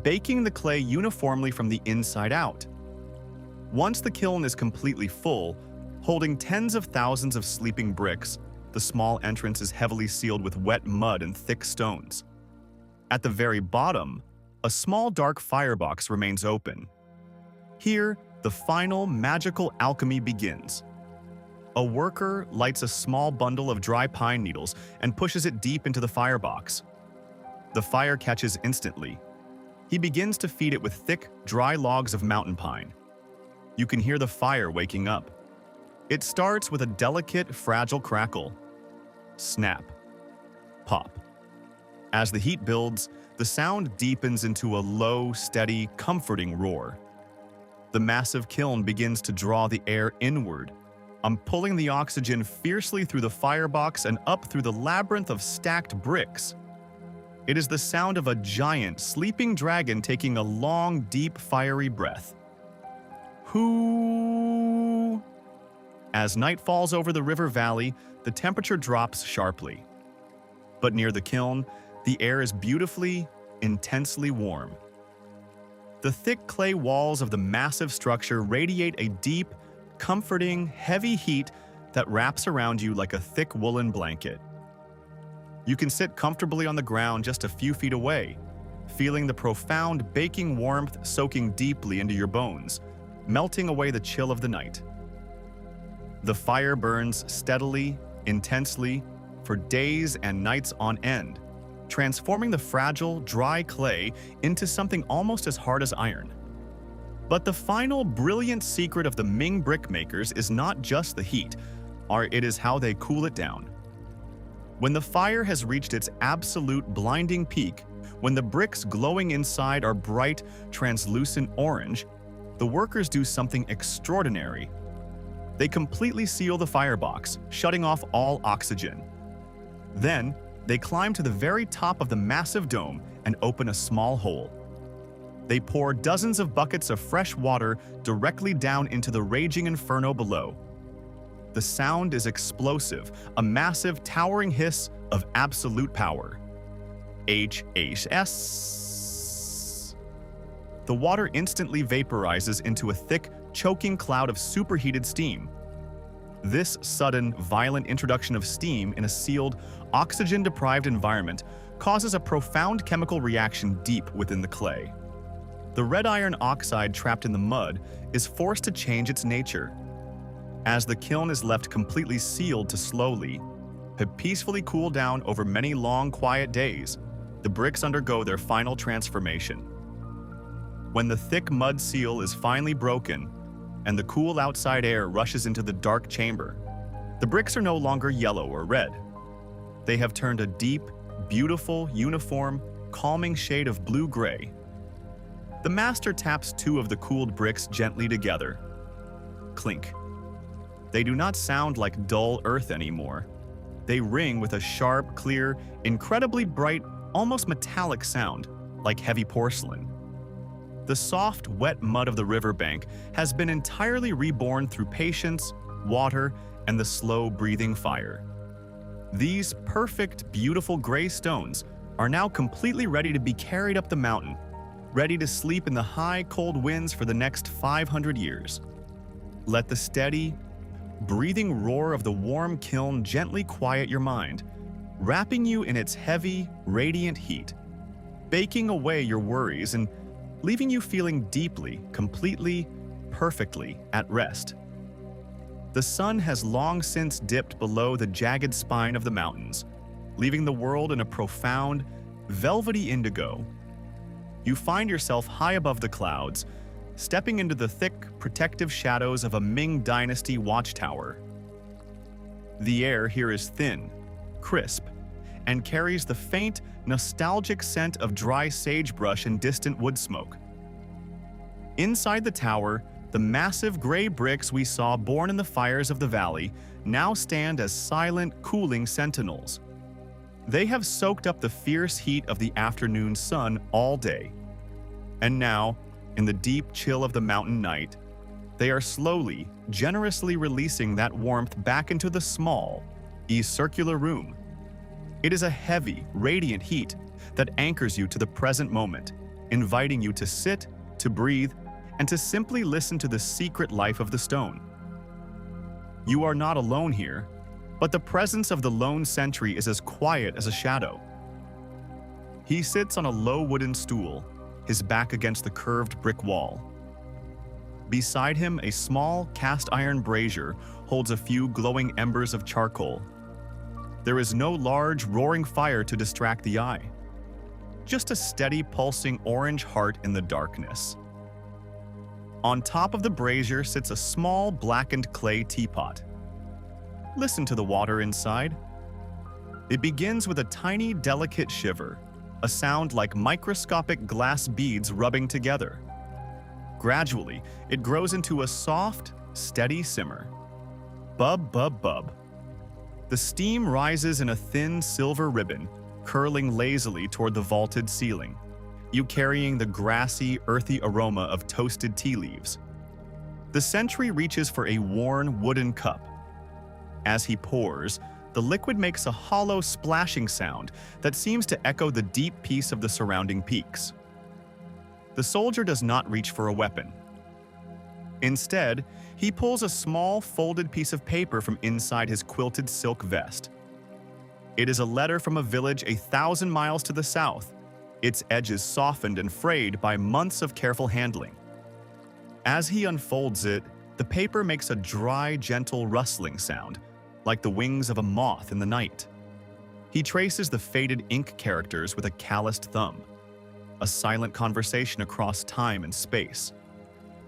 baking the clay uniformly from the inside out. Once the kiln is completely full, holding tens of thousands of sleeping bricks, the small entrance is heavily sealed with wet mud and thick stones. At the very bottom, a small dark firebox remains open. Here, the final magical alchemy begins. A worker lights a small bundle of dry pine needles and pushes it deep into the firebox. The fire catches instantly. He begins to feed it with thick, dry logs of mountain pine. You can hear the fire waking up. It starts with a delicate, fragile crackle. Snap. Pop. As the heat builds, the sound deepens into a low, steady, comforting roar. The massive kiln begins to draw the air inward, pulling the oxygen fiercely through the firebox and up through the labyrinth of stacked bricks. It is the sound of a giant, sleeping dragon taking a long, deep, fiery breath. Hoo! As night falls over the river valley, the temperature drops sharply. But near the kiln, the air is beautifully, intensely warm. The thick clay walls of the massive structure radiate a deep, comforting, heavy heat that wraps around you like a thick woolen blanket. You can sit comfortably on the ground just a few feet away, feeling the profound baking warmth soaking deeply into your bones, melting away the chill of the night. The fire burns steadily, intensely, for days and nights on end, transforming the fragile, dry clay into something almost as hard as iron. But the final brilliant secret of the Ming brickmakers is not just the heat, it is how they cool it down. When the fire has reached its absolute blinding peak, when the bricks glowing inside are bright, translucent orange, the workers do something extraordinary. They completely seal the firebox, shutting off all oxygen. Then, they climb to the very top of the massive dome and open a small hole. They pour dozens of buckets of fresh water directly down into the raging inferno below. The sound is explosive, a massive, towering hiss of absolute power. HHS. The water instantly vaporizes into a thick, choking cloud of superheated steam. This sudden, violent introduction of steam in a sealed, oxygen-deprived environment causes a profound chemical reaction deep within the clay. The red iron oxide trapped in the mud is forced to change its nature. As the kiln is left completely sealed to slowly, but peacefully cool down over many long, quiet days, the bricks undergo their final transformation. When the thick mud seal is finally broken and the cool outside air rushes into the dark chamber, the bricks are no longer yellow or red. They have turned a deep, beautiful, uniform, calming shade of blue-gray. The master taps two of the cooled bricks gently together. Clink. They do not sound like dull earth anymore. They ring with a sharp, clear, incredibly bright, almost metallic sound, like heavy porcelain. The soft, wet mud of the riverbank has been entirely reborn through patience, water, and the slow-breathing fire. These perfect, beautiful gray stones are now completely ready to be carried up the mountain, ready to sleep in the high, cold winds for the next 500 years. Let the steady, breathing roar of the warm kiln gently quiet your mind, wrapping you in its heavy, radiant heat, baking away your worries and leaving you feeling deeply, completely, perfectly at rest. The sun has long since dipped below the jagged spine of the mountains, leaving the world in a profound, velvety indigo. You find yourself high above the clouds, stepping into the thick, protective shadows of a Ming Dynasty watchtower. The air here is thin, crisp, and carries the faint, nostalgic scent of dry sagebrush and distant wood smoke. Inside the tower, the massive gray bricks we saw born in the fires of the valley now stand as silent, cooling sentinels. They have soaked up the fierce heat of the afternoon sun all day. And now, in the deep chill of the mountain night, they are slowly, generously releasing that warmth back into the small, circular room. It is a heavy, radiant heat that anchors you to the present moment, inviting you to sit, to breathe, and to simply listen to the secret life of the stone. You are not alone here, but the presence of the lone sentry is as quiet as a shadow. He sits on a low wooden stool, his back against the curved brick wall. Beside him, a small cast iron brazier holds a few glowing embers of charcoal. There is no large, roaring fire to distract the eye, just a steady, pulsing orange heart in the darkness. On top of the brazier sits a small, blackened clay teapot. Listen to the water inside. It begins with a tiny, delicate shiver, a sound like microscopic glass beads rubbing together. Gradually, it grows into a soft, steady simmer. Bub, bub, bub. The steam rises in a thin silver ribbon, curling lazily toward the vaulted ceiling, you carrying the grassy, earthy aroma of toasted tea leaves. The sentry reaches for a worn wooden cup. As he pours, the liquid makes a hollow splashing sound that seems to echo the deep peace of the surrounding peaks. The soldier does not reach for a weapon. Instead, he pulls a small folded piece of paper from inside his quilted silk vest. It is a letter from a village 1,000 miles to the south, its edges softened and frayed by months of careful handling. As he unfolds it, the paper makes a dry, gentle rustling sound, like the wings of a moth in the night. He traces the faded ink characters with a calloused thumb, a silent conversation across time and space.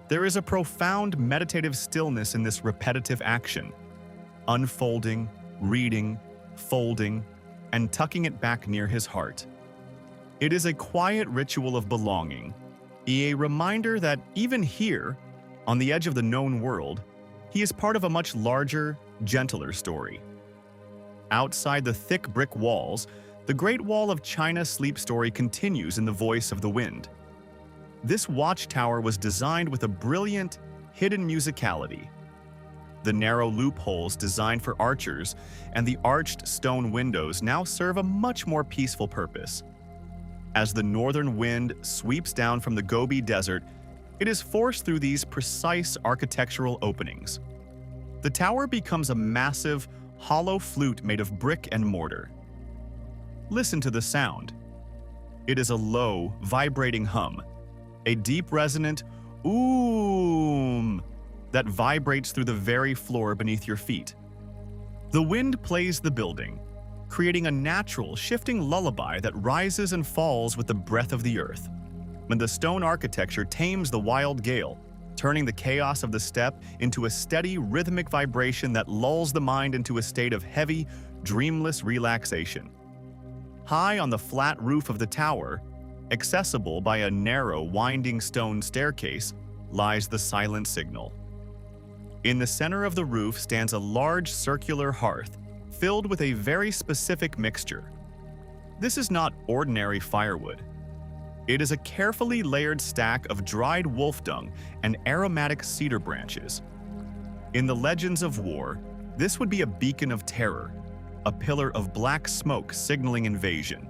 There is a profound meditative stillness in this repetitive action, unfolding, reading, folding, and tucking it back near his heart. It is a quiet ritual of belonging, a reminder that even here, on the edge of the known world, he is part of a much larger, gentler story. Outside the thick brick walls, the Great Wall of China sleep story continues in the voice of the wind. This watchtower was designed with a brilliant, hidden musicality. The narrow loopholes designed for archers and the arched stone windows now serve a much more peaceful purpose. As the northern wind sweeps down from the Gobi Desert, it is forced through these precise architectural openings. The tower becomes a massive, hollow flute made of brick and mortar. Listen to the sound. It is a low, vibrating hum, a deep resonant oom that vibrates through the very floor beneath your feet. The wind plays the building, creating a natural, shifting lullaby that rises and falls with the breath of the earth. When the stone architecture tames the wild gale, turning the chaos of the steppe into a steady, rhythmic vibration that lulls the mind into a state of heavy, dreamless relaxation. High on the flat roof of the tower, accessible by a narrow, winding stone staircase, lies the silent signal. In the center of the roof stands a large circular hearth, filled with a very specific mixture. This is not ordinary firewood. It is a carefully layered stack of dried wolf dung and aromatic cedar branches. In the legends of war, this would be a beacon of terror, a pillar of black smoke signaling invasion.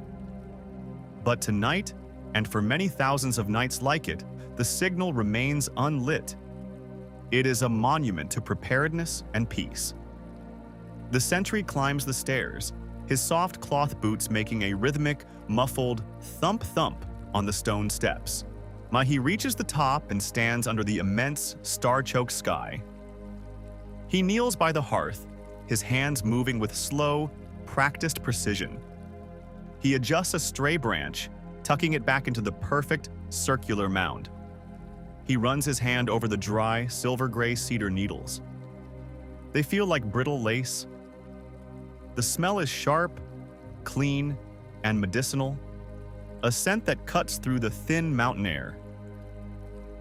But tonight, and for many thousands of nights like it, the signal remains unlit. It is a monument to preparedness and peace. The sentry climbs the stairs, his soft cloth boots making a rhythmic, muffled thump-thump on the stone steps. He reaches the top and stands under the immense, star-choked sky. He kneels by the hearth, his hands moving with slow, practiced precision. He adjusts a stray branch, tucking it back into the perfect, circular mound. He runs his hand over the dry, silver-gray cedar needles. They feel like brittle lace. The smell is sharp, clean, and medicinal, a scent that cuts through the thin mountain air.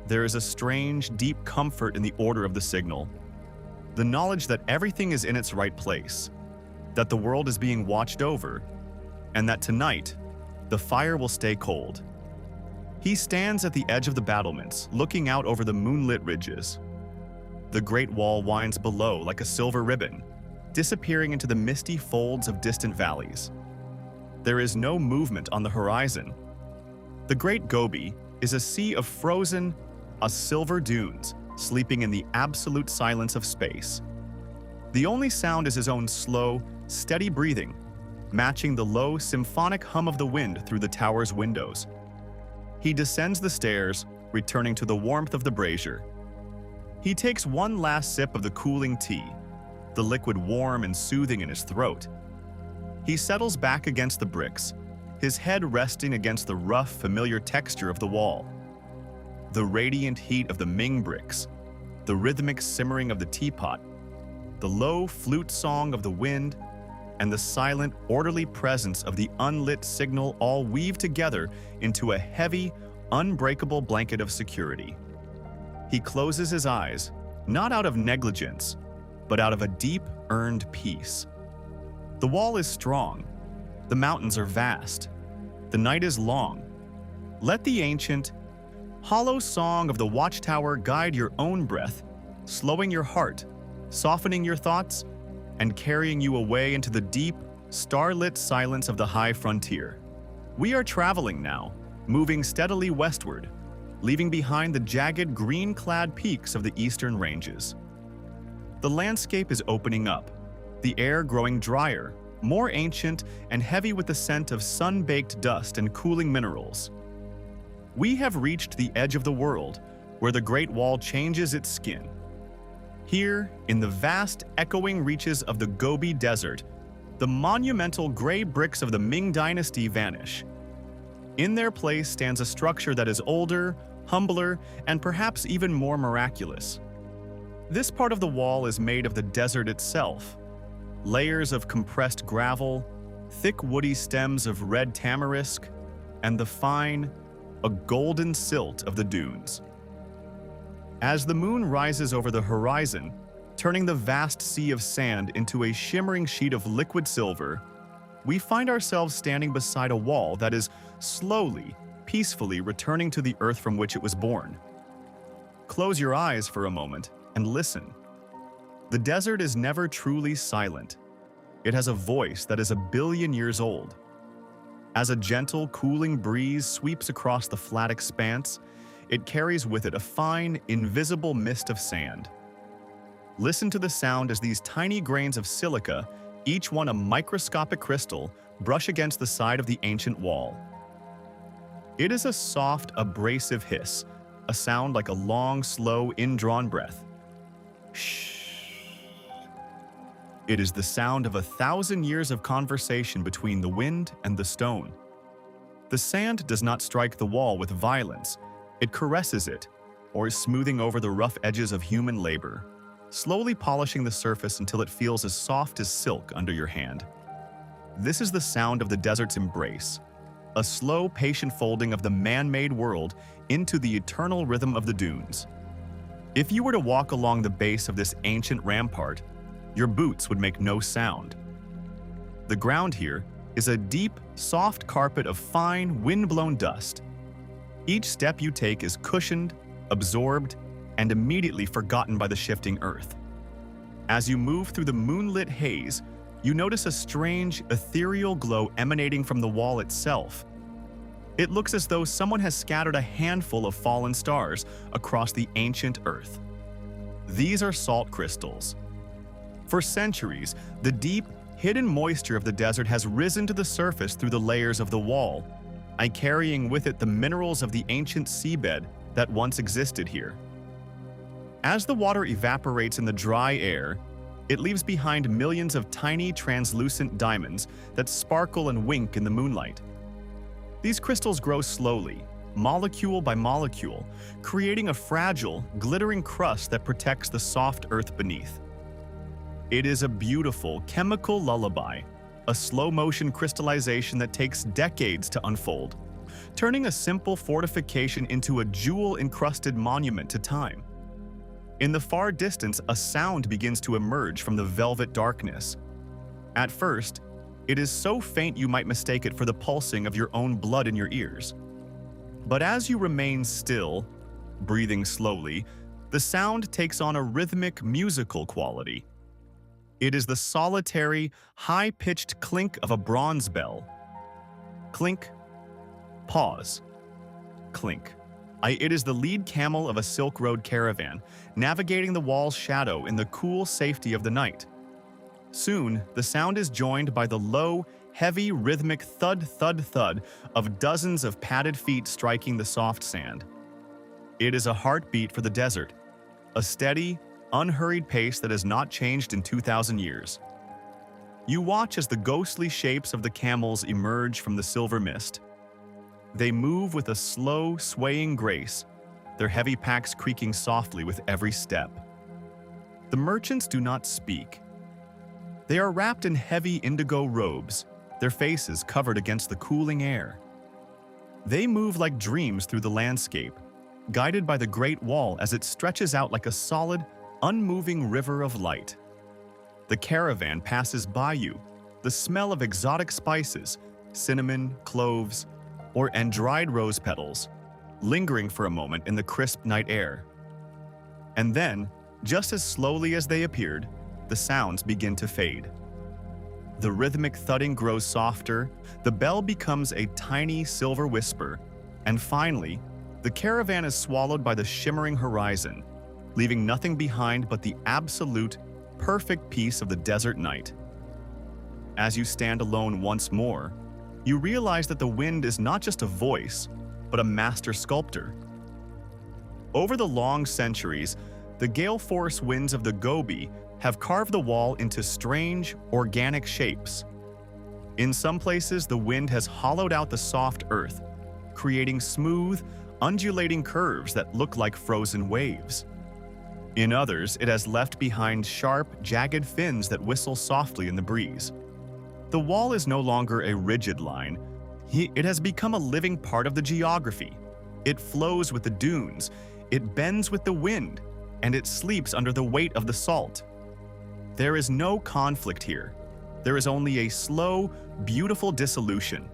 There is a strange, deep comfort in the order of the signal, the knowledge that everything is in its right place, that the world is being watched over, and that tonight, the fire will stay cold. He stands at the edge of the battlements, looking out over the moonlit ridges. The Great Wall winds below like a silver ribbon, disappearing into the misty folds of distant valleys. There is no movement on the horizon. The Great Gobi is a sea of frozen, silver dunes, sleeping in the absolute silence of space. The only sound is his own slow, steady breathing, matching the low, symphonic hum of the wind through the tower's windows. He descends the stairs, returning to the warmth of the brazier. He takes one last sip of the cooling tea, the liquid warm and soothing in his throat. He settles back against the bricks, his head resting against the rough, familiar texture of the wall. The radiant heat of the Ming bricks, the rhythmic simmering of the teapot, the low flute song of the wind, and the silent, orderly presence of the unlit signal all weave together into a heavy, unbreakable blanket of security. He closes his eyes, not out of negligence, but out of a deep, earned peace. The wall is strong. The mountains are vast. The night is long. Let the ancient, hollow song of the watchtower guide your own breath, slowing your heart, softening your thoughts, and carrying you away into the deep, starlit silence of the high frontier. We are traveling now, moving steadily westward, leaving behind the jagged green-clad peaks of the eastern ranges. The landscape is opening up, the air growing drier, more ancient, and heavy with the scent of sun-baked dust and cooling minerals. We have reached the edge of the world, where the Great Wall changes its skin. Here, in the vast, echoing reaches of the Gobi Desert, the monumental gray bricks of the Ming Dynasty vanish. In their place stands a structure that is older, humbler, and perhaps even more miraculous. This part of the wall is made of the desert itself. Layers of compressed gravel, thick woody stems of red tamarisk, and the fine, a golden silt of the dunes. As the moon rises over the horizon, turning the vast sea of sand into a shimmering sheet of liquid silver, we find ourselves standing beside a wall that is slowly, peacefully returning to the earth from which it was born. Close your eyes for a moment and listen. The desert is never truly silent. It has a voice that is 1 billion years old. As a gentle, cooling breeze sweeps across the flat expanse, it carries with it a fine, invisible mist of sand. Listen to the sound as these tiny grains of silica, each one a microscopic crystal, brush against the side of the ancient wall. It is a soft, abrasive hiss, a sound like a long, slow, indrawn breath. Shh. It is the sound of 1,000 years of conversation between the wind and the stone. The sand does not strike the wall with violence. It caresses it, or is smoothing over the rough edges of human labor, slowly polishing the surface until it feels as soft as silk under your hand. This is the sound of the desert's embrace, a slow, patient folding of the man-made world into the eternal rhythm of the dunes. If you were to walk along the base of this ancient rampart, your boots would make no sound. The ground here is a deep, soft carpet of fine, wind-blown dust. Each step you take is cushioned, absorbed, and immediately forgotten by the shifting earth. As you move through the moonlit haze, you notice a strange, ethereal glow emanating from the wall itself. It looks as though someone has scattered a handful of fallen stars across the ancient earth. These are salt crystals. For centuries, the deep, hidden moisture of the desert has risen to the surface through the layers of the wall, and carrying with it the minerals of the ancient seabed that once existed here. As the water evaporates in the dry air, it leaves behind millions of tiny, translucent diamonds that sparkle and wink in the moonlight. These crystals grow slowly, molecule by molecule, creating a fragile, glittering crust that protects the soft earth beneath. It is a beautiful, chemical lullaby, a slow-motion crystallization that takes decades to unfold, turning a simple fortification into a jewel-encrusted monument to time. In the far distance, a sound begins to emerge from the velvet darkness. At first, it is so faint you might mistake it for the pulsing of your own blood in your ears. But as you remain still, breathing slowly, the sound takes on a rhythmic, musical quality. It is the solitary, high-pitched clink of a bronze bell. Clink. Pause. Clink. It is the lead camel of a Silk Road caravan, navigating the wall's shadow in the cool safety of the night. Soon, the sound is joined by the low, heavy, rhythmic thud-thud-thud of dozens of padded feet striking the soft sand. It is a heartbeat for the desert, a steady, unhurried pace that has not changed in 2,000 years. You watch as the ghostly shapes of the camels emerge from the silver mist. They move with a slow, swaying grace, their heavy packs creaking softly with every step. The merchants do not speak. They are wrapped in heavy indigo robes, their faces covered against the cooling air. They move like dreams through the landscape, guided by the Great Wall as it stretches out like a solid, unmoving river of light. The caravan passes by you, the smell of exotic spices, cinnamon, cloves, and dried rose petals, lingering for a moment in the crisp night air. And then, just as slowly as they appeared, the sounds begin to fade. The rhythmic thudding grows softer, the bell becomes a tiny silver whisper, and finally, The caravan is swallowed by the shimmering horizon, leaving nothing behind but the absolute, perfect peace of the desert night. As you stand alone once more, you realize that the wind is not just a voice, but a master sculptor. Over the long centuries, the gale force winds of the Gobi have carved the wall into strange, organic shapes. In some places, the wind has hollowed out the soft earth, creating smooth, undulating curves that look like frozen waves. In others, it has left behind sharp, jagged fins that whistle softly in the breeze. The wall is no longer a rigid line. It has become a living part of the geography. It flows with the dunes, it bends with the wind, and it sleeps under the weight of the salt. There is no conflict here. There is only a slow, beautiful dissolution.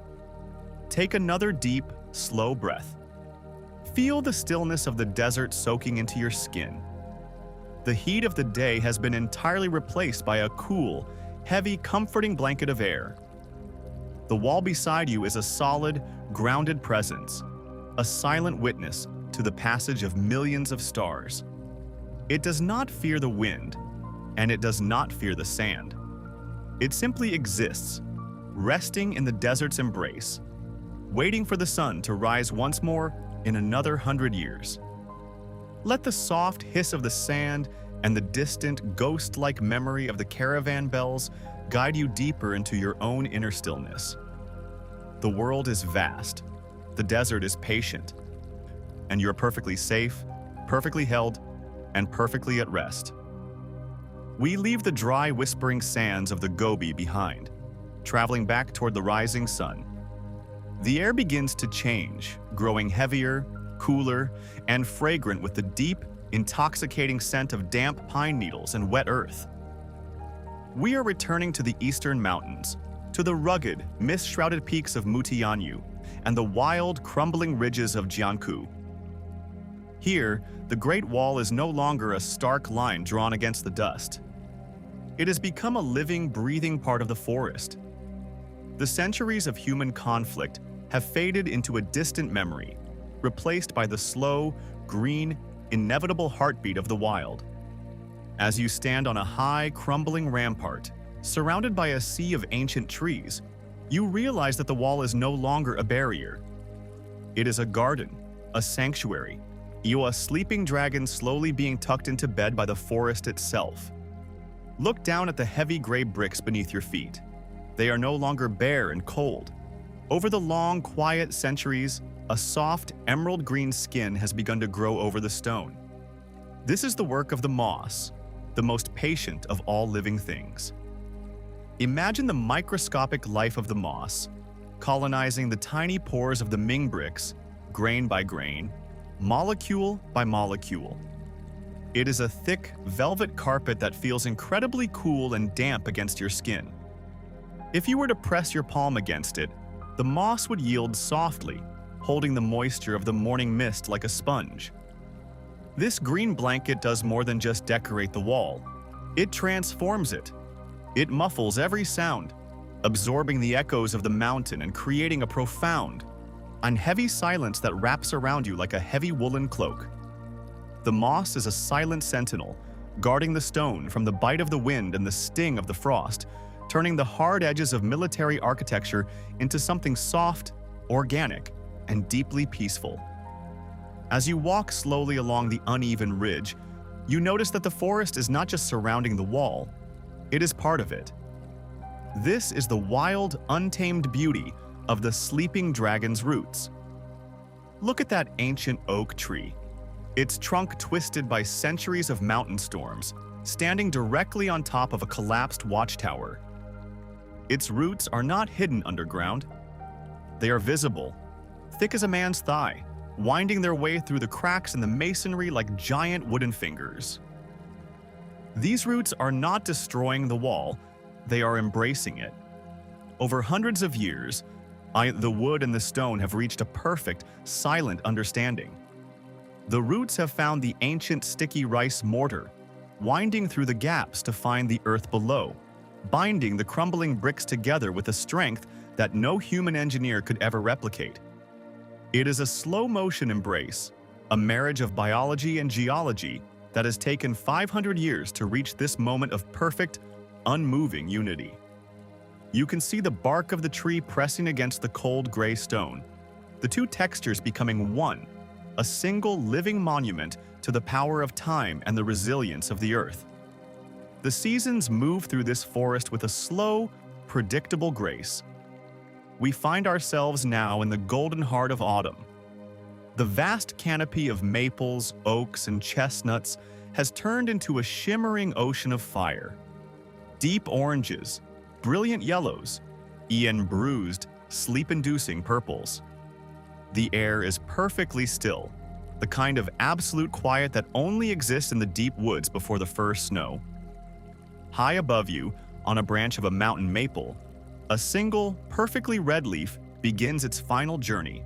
Take another deep, slow breath. Feel the stillness of the desert soaking into your skin. The heat of the day has been entirely replaced by a cool, heavy, comforting blanket of air. The wall beside you is a solid, grounded presence, a silent witness to the passage of millions of stars. It does not fear the wind, and it does not fear the sand. It simply exists, resting in the desert's embrace, waiting for the sun to rise once more in another 100 years. Let the soft hiss of the sand and the distant, ghost-like memory of the caravan bells guide you deeper into your own inner stillness. The world is vast, the desert is patient, and you're perfectly safe, perfectly held, and perfectly at rest. We leave the dry, whispering sands of the Gobi behind, traveling back toward the rising sun. The air begins to change, growing heavier, cooler, and fragrant with the deep, intoxicating scent of damp pine needles and wet earth. We are returning to the eastern mountains, to the rugged, mist-shrouded peaks of Mutianyu and the wild, crumbling ridges of Jiangku. Here, the Great Wall is no longer a stark line drawn against the dust. It has become a living, breathing part of the forest. The centuries of human conflict have faded into a distant memory, replaced by the slow, green, inevitable heartbeat of the wild. As you stand on a high, crumbling rampart, surrounded by a sea of ancient trees, you realize that the wall is no longer a barrier. It is a garden, a sanctuary, a sleeping dragon slowly being tucked into bed by the forest itself. Look down at the heavy gray bricks beneath your feet. They are no longer bare and cold. Over the long, quiet centuries, a soft, emerald green skin has begun to grow over the stone. This is the work of the moss, the most patient of all living things. Imagine the microscopic life of the moss, colonizing the tiny pores of the Ming bricks, grain by grain, molecule by molecule. It is a thick, velvet carpet that feels incredibly cool and damp against your skin. If you were to press your palm against it, the moss would yield softly, holding the moisture of the morning mist like a sponge. This green blanket does more than just decorate the wall. It transforms it. It muffles every sound, absorbing the echoes of the mountain and creating a profound, heavy silence that wraps around you like a heavy woolen cloak. The moss is a silent sentinel, guarding the stone from the bite of the wind and the sting of the frost, turning the hard edges of military architecture into something soft, organic, and deeply peaceful. As you walk slowly along the uneven ridge, you notice that the forest is not just surrounding the wall, it is part of it. This is the wild, untamed beauty of the sleeping dragon's roots. Look at that ancient oak tree, its trunk twisted by centuries of mountain storms, standing directly on top of a collapsed watchtower. Its roots are not hidden underground. They are visible, thick as a man's thigh, winding their way through the cracks in the masonry like giant wooden fingers. These roots are not destroying the wall, they are embracing it. Over hundreds of years, the wood and the stone have reached a perfect, silent understanding. The roots have found the ancient sticky rice mortar, winding through the gaps to find the earth below, binding the crumbling bricks together with a strength that no human engineer could ever replicate. It is a slow-motion embrace, a marriage of biology and geology that has taken 500 years to reach this moment of perfect, unmoving unity. You can see the bark of the tree pressing against the cold gray stone, the two textures becoming one, a single living monument to the power of time and the resilience of the earth. The seasons move through this forest with a slow, predictable grace. We find ourselves now in the golden heart of autumn. The vast canopy of maples, oaks, and chestnuts has turned into a shimmering ocean of fire. Deep oranges, brilliant yellows, and bruised, sleep-inducing purples. The air is perfectly still, the kind of absolute quiet that only exists in the deep woods before the first snow. High above you, on a branch of a mountain maple, a single, perfectly red leaf begins its final journey.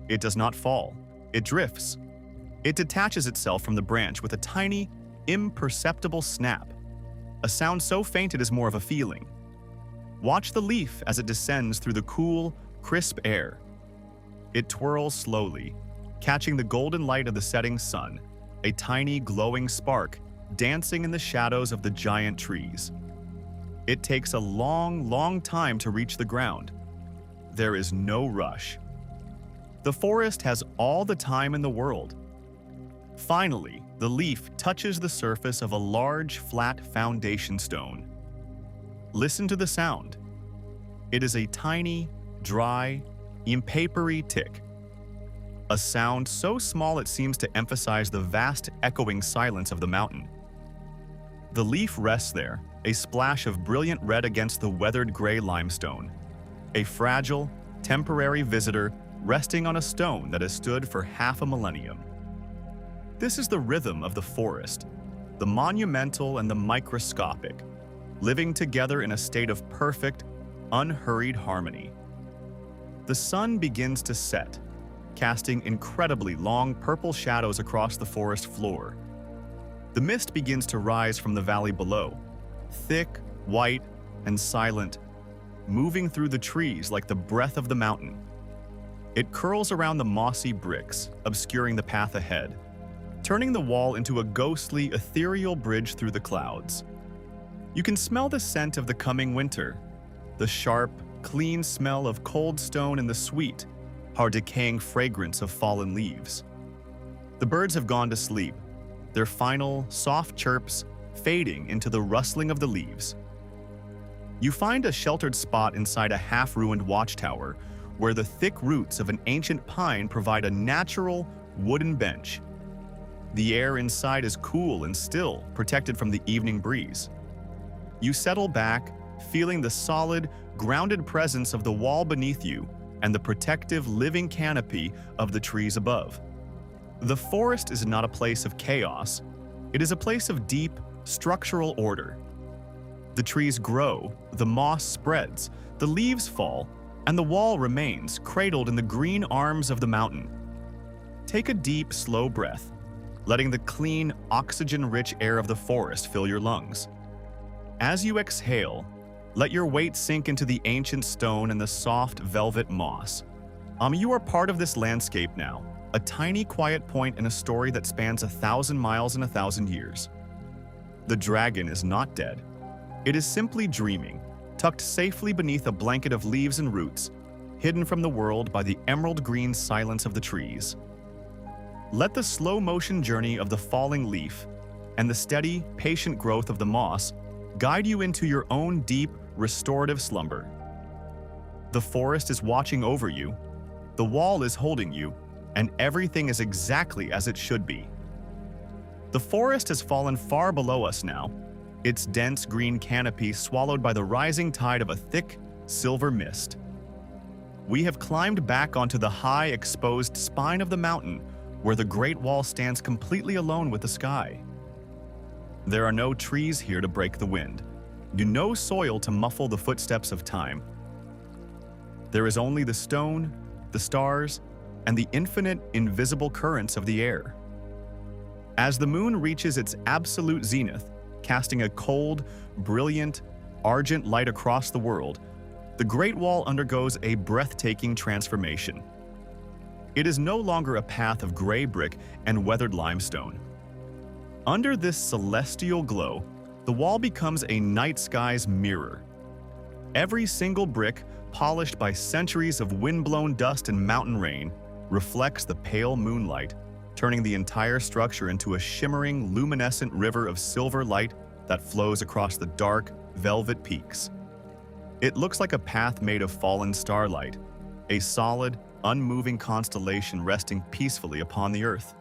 It does not fall, it drifts. It detaches itself from the branch with a tiny, imperceptible snap, a sound so faint it is more of a feeling. Watch the leaf as it descends through the cool, crisp air. It twirls slowly, catching the golden light of the setting sun, a tiny glowing spark dancing in the shadows of the giant trees. It takes a long, long time to reach the ground. There is no rush. The forest has all the time in the world. Finally, the leaf touches the surface of a large, flat foundation stone. Listen to the sound. It is a tiny, dry, papery tick. A sound so small it seems to emphasize the vast, echoing silence of the mountain. The leaf rests there, a splash of brilliant red against the weathered gray limestone. A fragile, temporary visitor resting on a stone that has stood for half a millennium. This is the rhythm of the forest, the monumental and the microscopic, living together in a state of perfect, unhurried harmony. The sun begins to set, casting incredibly long purple shadows across the forest floor. The mist begins to rise from the valley below, thick, white, and silent, moving through the trees like the breath of the mountain. It curls around the mossy bricks, obscuring the path ahead, turning the wall into a ghostly, ethereal bridge through the clouds. You can smell the scent of the coming winter, the sharp, clean smell of cold stone and the sweet, hard decaying fragrance of fallen leaves. The birds have gone to sleep, their final, soft chirps fading into the rustling of the leaves. You find a sheltered spot inside a half-ruined watchtower where the thick roots of an ancient pine provide a natural, wooden bench. The air inside is cool and still, protected from the evening breeze. You settle back, feeling the solid, grounded presence of the wall beneath you and the protective, living canopy of the trees above. The forest is not a place of chaos. It is a place of deep, structural order. The trees grow, the moss spreads, the leaves fall, and the wall remains cradled in the green arms of the mountain. Take a deep, slow breath, letting the clean, oxygen-rich air of the forest fill your lungs. As you exhale, let your weight sink into the ancient stone and the soft velvet moss. You are part of this landscape now, a tiny quiet point in a story that spans 1,000 miles and 1,000 years. The dragon is not dead. It is simply dreaming, tucked safely beneath a blanket of leaves and roots, hidden from the world by the emerald-green silence of the trees. Let the slow-motion journey of the falling leaf and the steady, patient growth of the moss guide you into your own deep, restorative slumber. The forest is watching over you, the wall is holding you, and everything is exactly as it should be. The forest has fallen far below us now, its dense green canopy swallowed by the rising tide of a thick, silver mist. We have climbed back onto the high, exposed spine of the mountain where the Great Wall stands completely alone with the sky. There are no trees here to break the wind, no soil to muffle the footsteps of time. There is only the stone, the stars, and the infinite, invisible currents of the air. As the moon reaches its absolute zenith, casting a cold, brilliant, argent light across the world, the Great Wall undergoes a breathtaking transformation. It is no longer a path of gray brick and weathered limestone. Under this celestial glow, the wall becomes a night sky's mirror. Every single brick, polished by centuries of wind-blown dust and mountain rain, reflects the pale moonlight, turning the entire structure into a shimmering, luminescent river of silver light that flows across the dark, velvet peaks. It looks like a path made of fallen starlight, a solid, unmoving constellation resting peacefully upon the earth.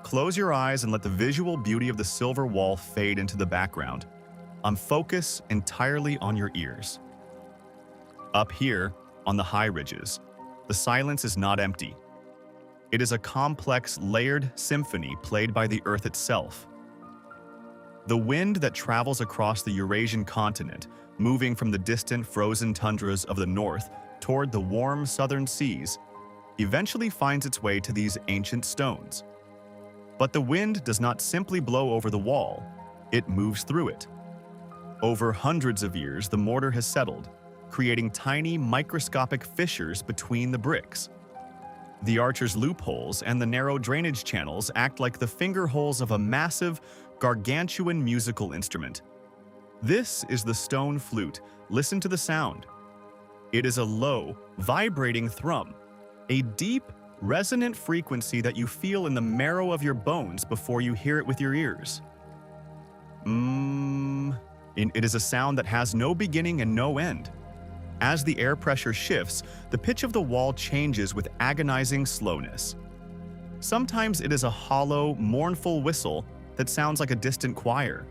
Close your eyes and let the visual beauty of the silver wall fade into the background. Focus entirely on your ears. Up here, on the high ridges, the silence is not empty. It is a complex, layered symphony played by the earth itself. The wind that travels across the Eurasian continent, moving from the distant frozen tundras of the north toward the warm southern seas, eventually finds its way to these ancient stones. But the wind does not simply blow over the wall, it moves through it. Over hundreds of years, the mortar has settled, creating tiny, microscopic fissures between the bricks. The archer's loopholes and the narrow drainage channels act like the finger holes of a massive, gargantuan musical instrument. This is the stone flute. Listen to the sound. It is a low, vibrating thrum, a deep, resonant frequency that you feel in the marrow of your bones before you hear it with your ears. It is a sound that has no beginning and no end. As the air pressure shifts, the pitch of the wall changes with agonizing slowness. Sometimes it is a hollow, mournful whistle that sounds like a distant choir.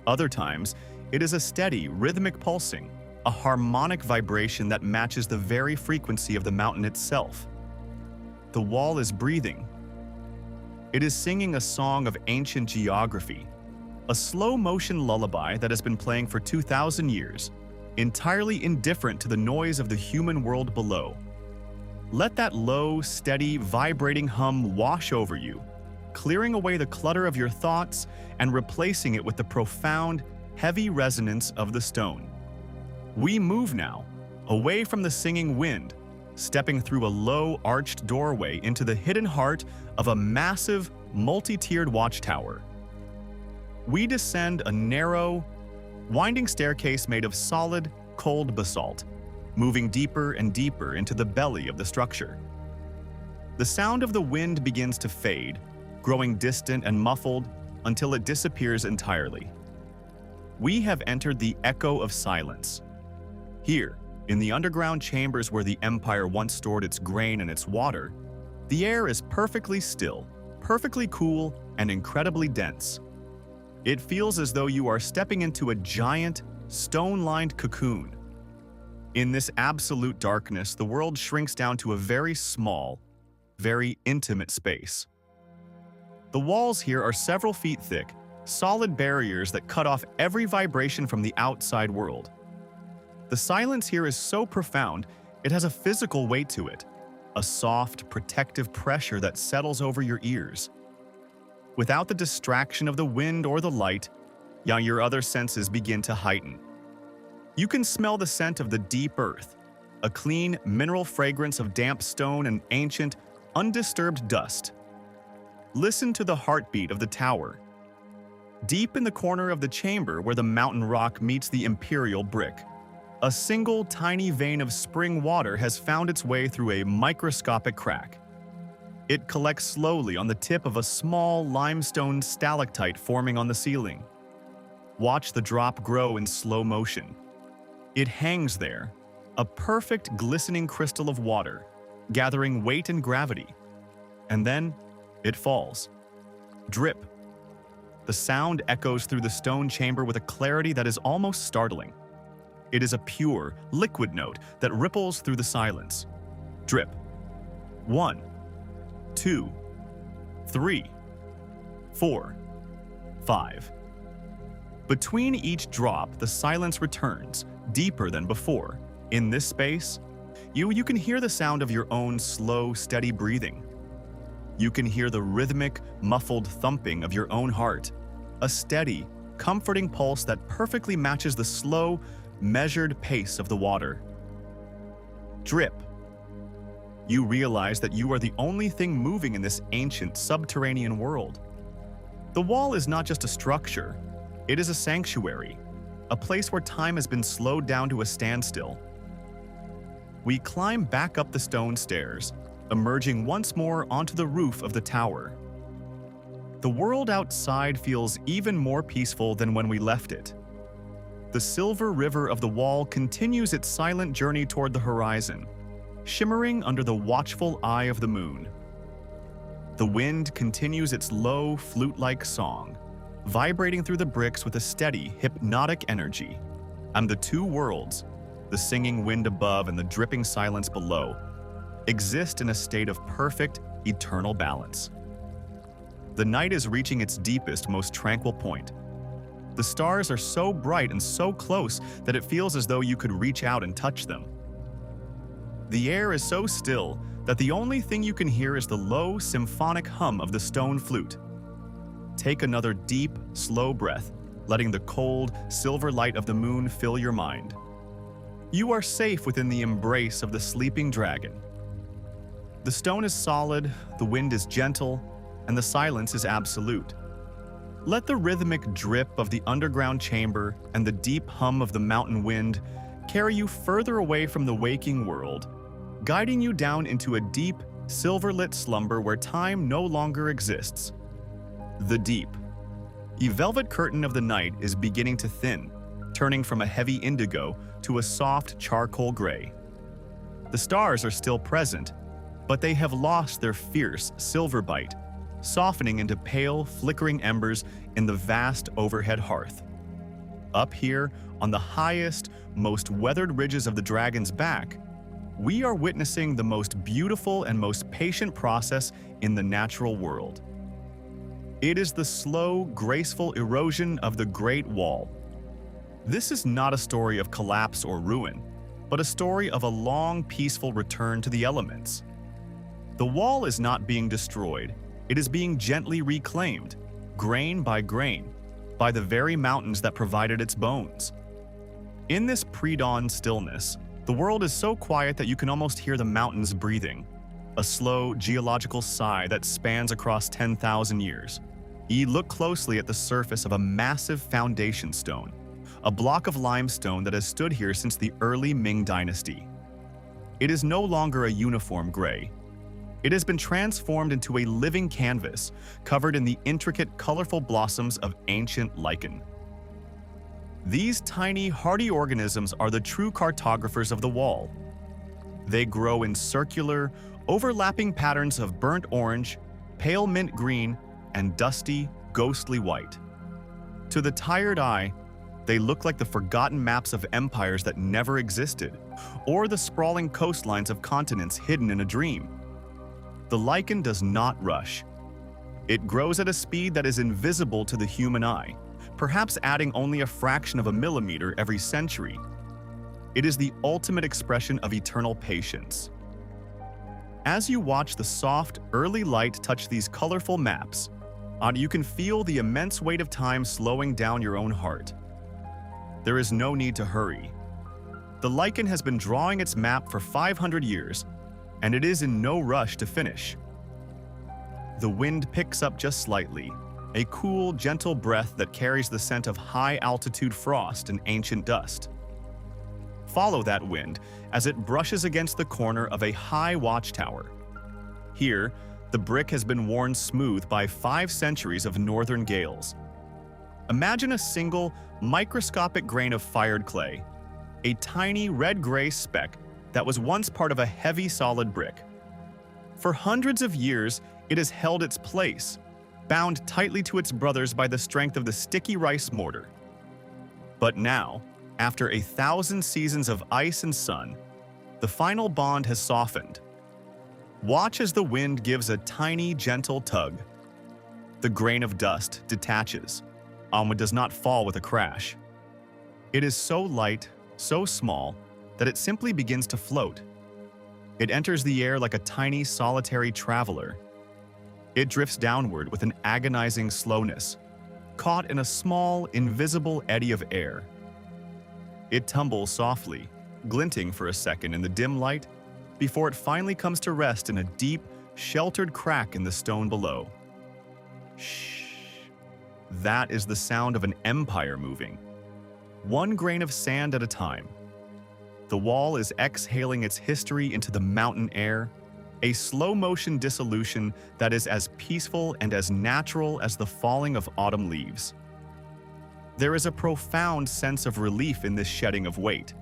Other times, it is a steady, rhythmic pulsing, a harmonic vibration that matches the very frequency of the mountain itself. The wall is breathing. It is singing a song of ancient geography, a slow-motion lullaby that has been playing for 2,000 years, entirely indifferent to the noise of the human world below. Let that low, steady, vibrating hum wash over you, clearing away the clutter of your thoughts and replacing it with the profound, heavy resonance of the stone. We move now, away from the singing wind, stepping through a low, arched doorway into the hidden heart of a massive, multi-tiered watchtower. We descend a narrow, winding staircase made of solid, cold basalt, moving deeper and deeper into the belly of the structure. The sound of the wind begins to fade, growing distant and muffled until it disappears entirely. We have entered the echo of silence. Here, in the underground chambers where the Empire once stored its grain and its water, the air is perfectly still, perfectly cool, and incredibly dense. It feels as though you are stepping into a giant, stone-lined cocoon. In this absolute darkness, the world shrinks down to a very small, very intimate space. The walls here are several feet thick, solid barriers that cut off every vibration from the outside world. The silence here is so profound, it has a physical weight to it, a soft, protective pressure that settles over your ears. Without the distraction of the wind or the light, your other senses begin to heighten. You can smell the scent of the deep earth, a clean, mineral fragrance of damp stone and ancient, undisturbed dust. Listen to the heartbeat of the tower. Deep in the corner of the chamber where the mountain rock meets the imperial brick, a single tiny vein of spring water has found its way through a microscopic crack. It collects slowly on the tip of a small limestone stalactite forming on the ceiling. Watch the drop grow in slow motion. It hangs there, a perfect glistening crystal of water, gathering weight and gravity. And then, it falls. Drip. The sound echoes through the stone chamber with a clarity that is almost startling. It is a pure, liquid note that ripples through the silence. Drip. 1, 2, 3, 4, 5. Between each drop, the silence returns, deeper than before. In this space, you can hear the sound of your own slow, steady breathing. You can hear the rhythmic, muffled thumping of your own heart, a steady, comforting pulse that perfectly matches the slow, measured pace of the water. Drip. You realize that you are the only thing moving in this ancient subterranean world. The wall is not just a structure, it is a sanctuary, a place where time has been slowed down to a standstill. We climb back up the stone stairs, emerging once more onto the roof of the tower. The world outside feels even more peaceful than when we left it. The silver river of the wall continues its silent journey toward the horizon, shimmering under the watchful eye of the moon. The wind continues its low, flute-like song, vibrating through the bricks with a steady, hypnotic energy. And the two worlds, the singing wind above and the dripping silence below, exist in a state of perfect, eternal balance. The night is reaching its deepest, most tranquil point. The stars are so bright and so close that it feels as though you could reach out and touch them. The air is so still that the only thing you can hear is the low, symphonic hum of the stone flute. Take another deep, slow breath, letting the cold, silver light of the moon fill your mind. You are safe within the embrace of the sleeping dragon. The stone is solid, the wind is gentle, and the silence is absolute. Let the rhythmic drip of the underground chamber and the deep hum of the mountain wind carry you further away from the waking world, guiding you down into a deep, silver-lit slumber where time no longer exists. The deep. The velvet curtain of the night is beginning to thin, turning from a heavy indigo to a soft charcoal gray. The stars are still present, but they have lost their fierce silver bite, softening into pale, flickering embers in the vast overhead hearth. Up here, on the highest, most weathered ridges of the dragon's back, we are witnessing the most beautiful and most patient process in the natural world. It is the slow, graceful erosion of the Great Wall. This is not a story of collapse or ruin, but a story of a long, peaceful return to the elements. The wall is not being destroyed, it is being gently reclaimed, grain by grain, by the very mountains that provided its bones. In this pre-dawn stillness, the world is so quiet that you can almost hear the mountains breathing, a slow geological sigh that spans across 10,000 years. You look closely at the surface of a massive foundation stone, a block of limestone that has stood here since the early Ming dynasty. It is no longer a uniform gray. It has been transformed into a living canvas, covered in the intricate, colorful blossoms of ancient lichen. These tiny, hardy organisms are the true cartographers of the wall. They grow in circular, overlapping patterns of burnt orange, pale mint green, and dusty, ghostly white. To the tired eye, they look like the forgotten maps of empires that never existed, or the sprawling coastlines of continents hidden in a dream. The lichen does not rush. It grows at a speed that is invisible to the human eye, perhaps adding only a fraction of a millimeter every century. It is the ultimate expression of eternal patience. As you watch the soft, early light touch these colorful maps, you can feel the immense weight of time slowing down your own heart. There is no need to hurry. The lichen has been drawing its map for 500 years, and it is in no rush to finish. The wind picks up just slightly, a cool, gentle breath that carries the scent of high-altitude frost and ancient dust. Follow that wind as it brushes against the corner of a high watchtower. Here, the brick has been worn smooth by 5 centuries of northern gales. Imagine a single, microscopic grain of fired clay, a tiny red-gray speck that was once part of a heavy, solid brick. For hundreds of years, it has held its place, bound tightly to its brothers by the strength of the sticky rice mortar. But now, after 1,000 seasons of ice and sun, the final bond has softened. Watch as the wind gives a tiny, gentle tug. The grain of dust detaches, but does not fall with a crash. It is so light, so small, that it simply begins to float. It enters the air like a tiny, solitary traveler. It drifts downward with an agonizing slowness, caught in a small, invisible eddy of air. It tumbles softly, glinting for a second in the dim light, before it finally comes to rest in a deep, sheltered crack in the stone below. Shh. That is the sound of an empire moving, one grain of sand at a time. The wall is exhaling its history into the mountain air, a slow-motion dissolution that is as peaceful and as natural as the falling of autumn leaves. There is a profound sense of relief in this shedding of weight,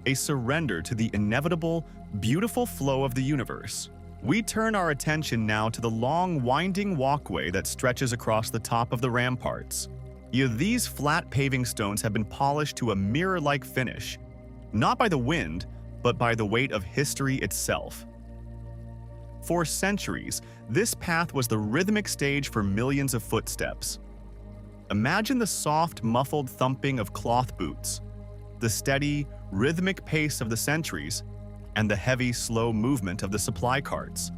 a surrender to the inevitable, beautiful flow of the universe. We turn our attention now to the long, winding walkway that stretches across the top of the ramparts. These flat paving stones have been polished to a mirror-like finish, not by the wind, but by the weight of history itself. For centuries, this path was the rhythmic stage for millions of footsteps. Imagine the soft, muffled thumping of cloth boots, the steady, rhythmic pace of the sentries, and the heavy, slow movement of the supply carts.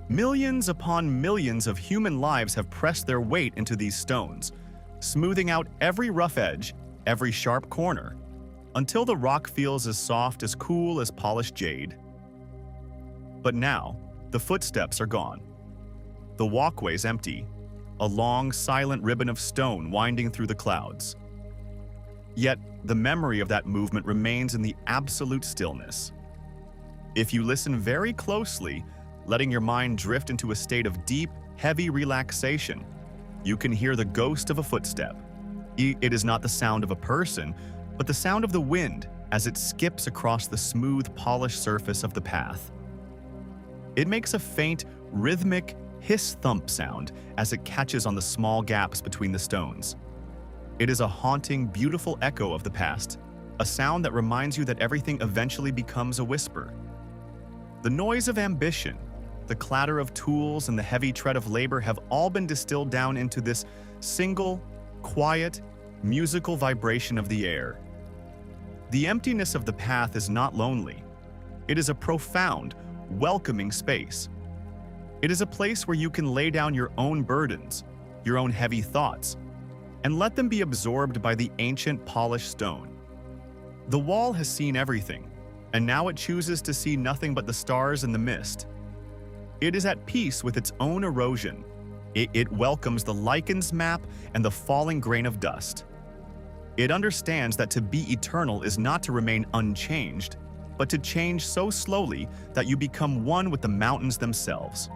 Millions upon millions of human lives have pressed their weight into these stones, smoothing out every rough edge, every sharp corner, until the rock feels as soft, as cool as polished jade. But now, the footsteps are gone. The walkway's empty, a long, silent ribbon of stone winding through the clouds. Yet, the memory of that movement remains in the absolute stillness. If you listen very closely, letting your mind drift into a state of deep, heavy relaxation, you can hear the ghost of a footstep. It is not the sound of a person, but the sound of the wind as it skips across the smooth, polished surface of the path. It makes a faint, rhythmic hiss-thump sound as it catches on the small gaps between the stones. It is a haunting, beautiful echo of the past, a sound that reminds you that everything eventually becomes a whisper. The noise of ambition, the clatter of tools, and the heavy tread of labor have all been distilled down into this single, quiet, musical vibration of the air. The emptiness of the path is not lonely. It is a profound, welcoming space. It is a place where you can lay down your own burdens, your own heavy thoughts, and let them be absorbed by the ancient polished stone. The wall has seen everything, and now it chooses to see nothing but the stars and the mist. It is at peace with its own erosion. It welcomes the lichen's map and the falling grain of dust. It understands that to be eternal is not to remain unchanged, but to change so slowly that you become one with the mountains themselves.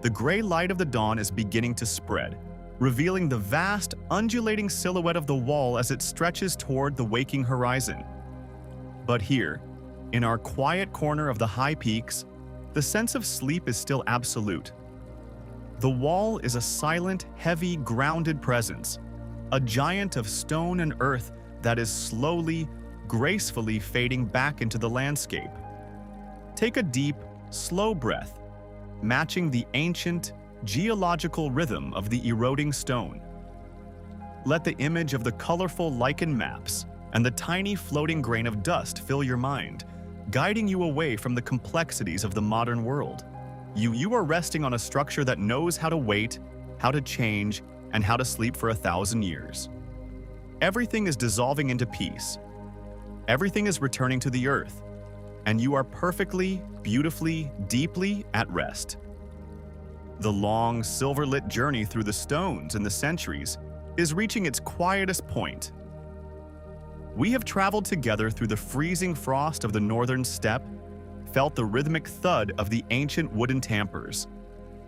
The gray light of the dawn is beginning to spread, revealing the vast, undulating silhouette of the wall as it stretches toward the waking horizon. But here, in our quiet corner of the high peaks, the sense of sleep is still absolute. The wall is a silent, heavy, grounded presence, a giant of stone and earth that is slowly, gracefully fading back into the landscape. Take a deep, slow breath, matching the ancient, geological rhythm of the eroding stone. Let the image of the colorful lichen maps and the tiny floating grain of dust fill your mind, guiding you away from the complexities of the modern world. You are resting on a structure that knows how to wait, how to change, and how to sleep for 1,000 years. Everything is dissolving into peace. Everything is returning to the earth, and you are perfectly, beautifully, deeply at rest. The long, silver-lit journey through the stones and the centuries is reaching its quietest point. We have traveled together through the freezing frost of the northern steppe, felt the rhythmic thud of the ancient wooden tampers,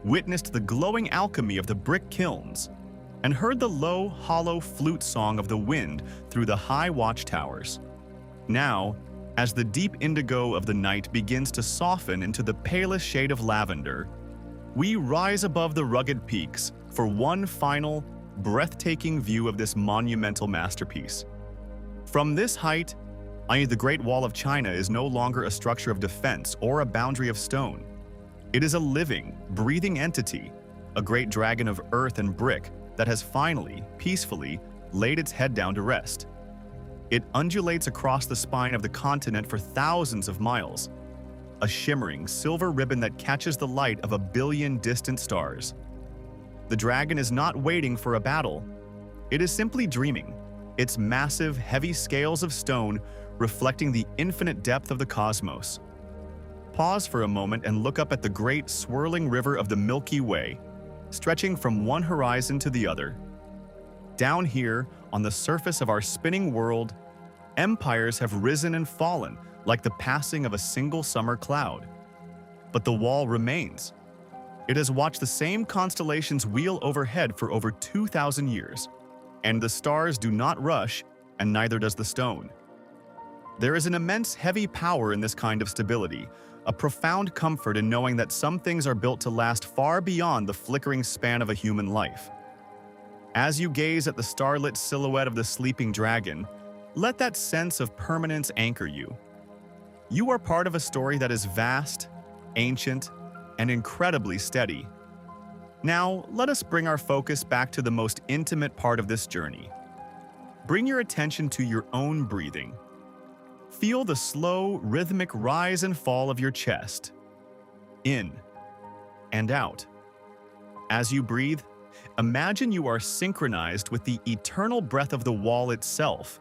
witnessed the glowing alchemy of the brick kilns, and heard the low, hollow flute song of the wind through the high watchtowers. Now, as the deep indigo of the night begins to soften into the palest shade of lavender, we rise above the rugged peaks for one final, breathtaking view of this monumental masterpiece. From this height, the Great Wall of China is no longer a structure of defense or a boundary of stone. It is a living, breathing entity, a great dragon of earth and brick that has finally, peacefully, laid its head down to rest. It undulates across the spine of the continent for thousands of miles, a shimmering silver ribbon that catches the light of 1 billion distant stars. The dragon is not waiting for a battle. It is simply dreaming, its massive, heavy scales of stone reflecting the infinite depth of the cosmos. Pause for a moment and look up at the great swirling river of the Milky Way, stretching from one horizon to the other. Down here, on the surface of our spinning world, empires have risen and fallen like the passing of a single summer cloud. But the wall remains. It has watched the same constellations wheel overhead for over 2,000 years, and the stars do not rush, and neither does the stone. There is an immense heavy power in this kind of stability, a profound comfort in knowing that some things are built to last far beyond the flickering span of a human life. As you gaze at the starlit silhouette of the sleeping dragon, let that sense of permanence anchor you. You are part of a story that is vast, ancient, and incredibly steady. Now, let us bring our focus back to the most intimate part of this journey. Bring your attention to your own breathing. Feel the slow, rhythmic rise and fall of your chest. In and out. As you breathe, imagine you are synchronized with the eternal breath of the wall itself.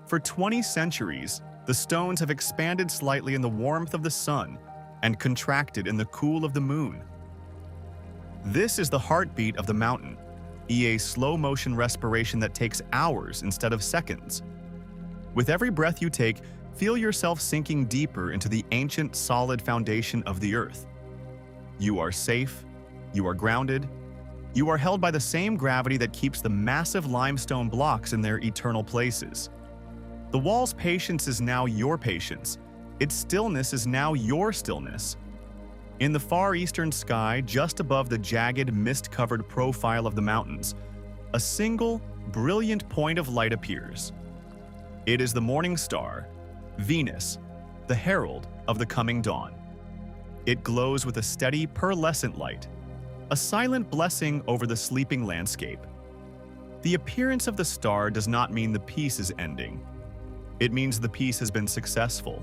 For 20 centuries, the stones have expanded slightly in the warmth of the sun and contracted in the cool of the moon. This is the heartbeat of the mountain, a slow-motion respiration that takes hours instead of seconds. With every breath you take, feel yourself sinking deeper into the ancient, solid foundation of the earth. You are safe, you are grounded, you are held by the same gravity that keeps the massive limestone blocks in their eternal places. The wall's patience is now your patience. Its stillness is now your stillness. In the far eastern sky, just above the jagged, mist-covered profile of the mountains, a single, brilliant point of light appears. It is the morning star, Venus, the herald of the coming dawn. It glows with a steady, pearlescent light, a silent blessing over the sleeping landscape. The appearance of the star does not mean the peace is ending. It means the peace has been successful.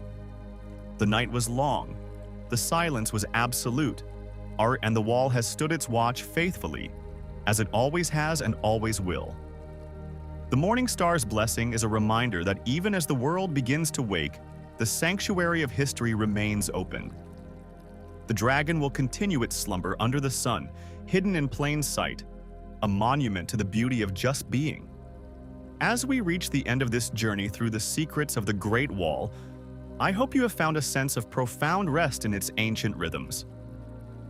The night was long, the silence was absolute, and the wall has stood its watch faithfully, as it always has and always will. The morning star's blessing is a reminder that even as the world begins to wake, the sanctuary of history remains open. The dragon will continue its slumber under the sun, hidden in plain sight, a monument to the beauty of just being. As we reach the end of this journey through the secrets of the Great Wall, I hope you have found a sense of profound rest in its ancient rhythms.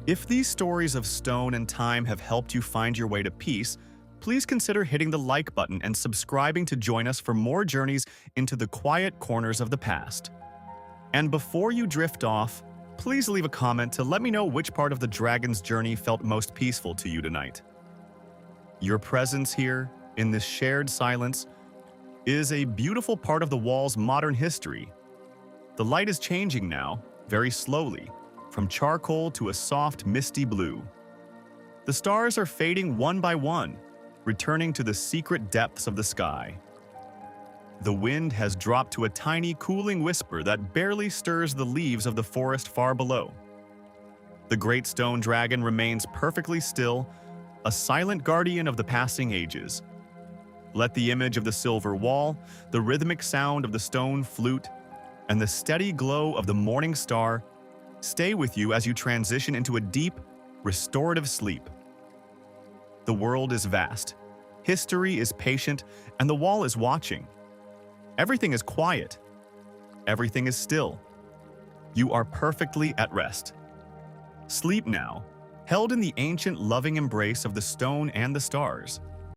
If these stories of stone and time have helped you find your way to peace, please consider hitting the like button and subscribing to join us for more journeys into the quiet corners of the past. And before you drift off, please leave a comment to let me know which part of the dragon's journey felt most peaceful to you tonight. Your presence here, in this shared silence, is a beautiful part of the wall's modern history. The light is changing now, very slowly, from charcoal to a soft, misty blue. The stars are fading one by one, returning to the secret depths of the sky. The wind has dropped to a tiny, cooling whisper that barely stirs the leaves of the forest far below. The great stone dragon remains perfectly still, a silent guardian of the passing ages. Let the image of the silver wall, the rhythmic sound of the stone flute, and the steady glow of the morning star stay with you as you transition into a deep, restorative sleep. The world is vast, history is patient, and the wall is watching. Everything is quiet. Everything is still. You are perfectly at rest. Sleep now, held in the ancient loving embrace of the stone and the stars.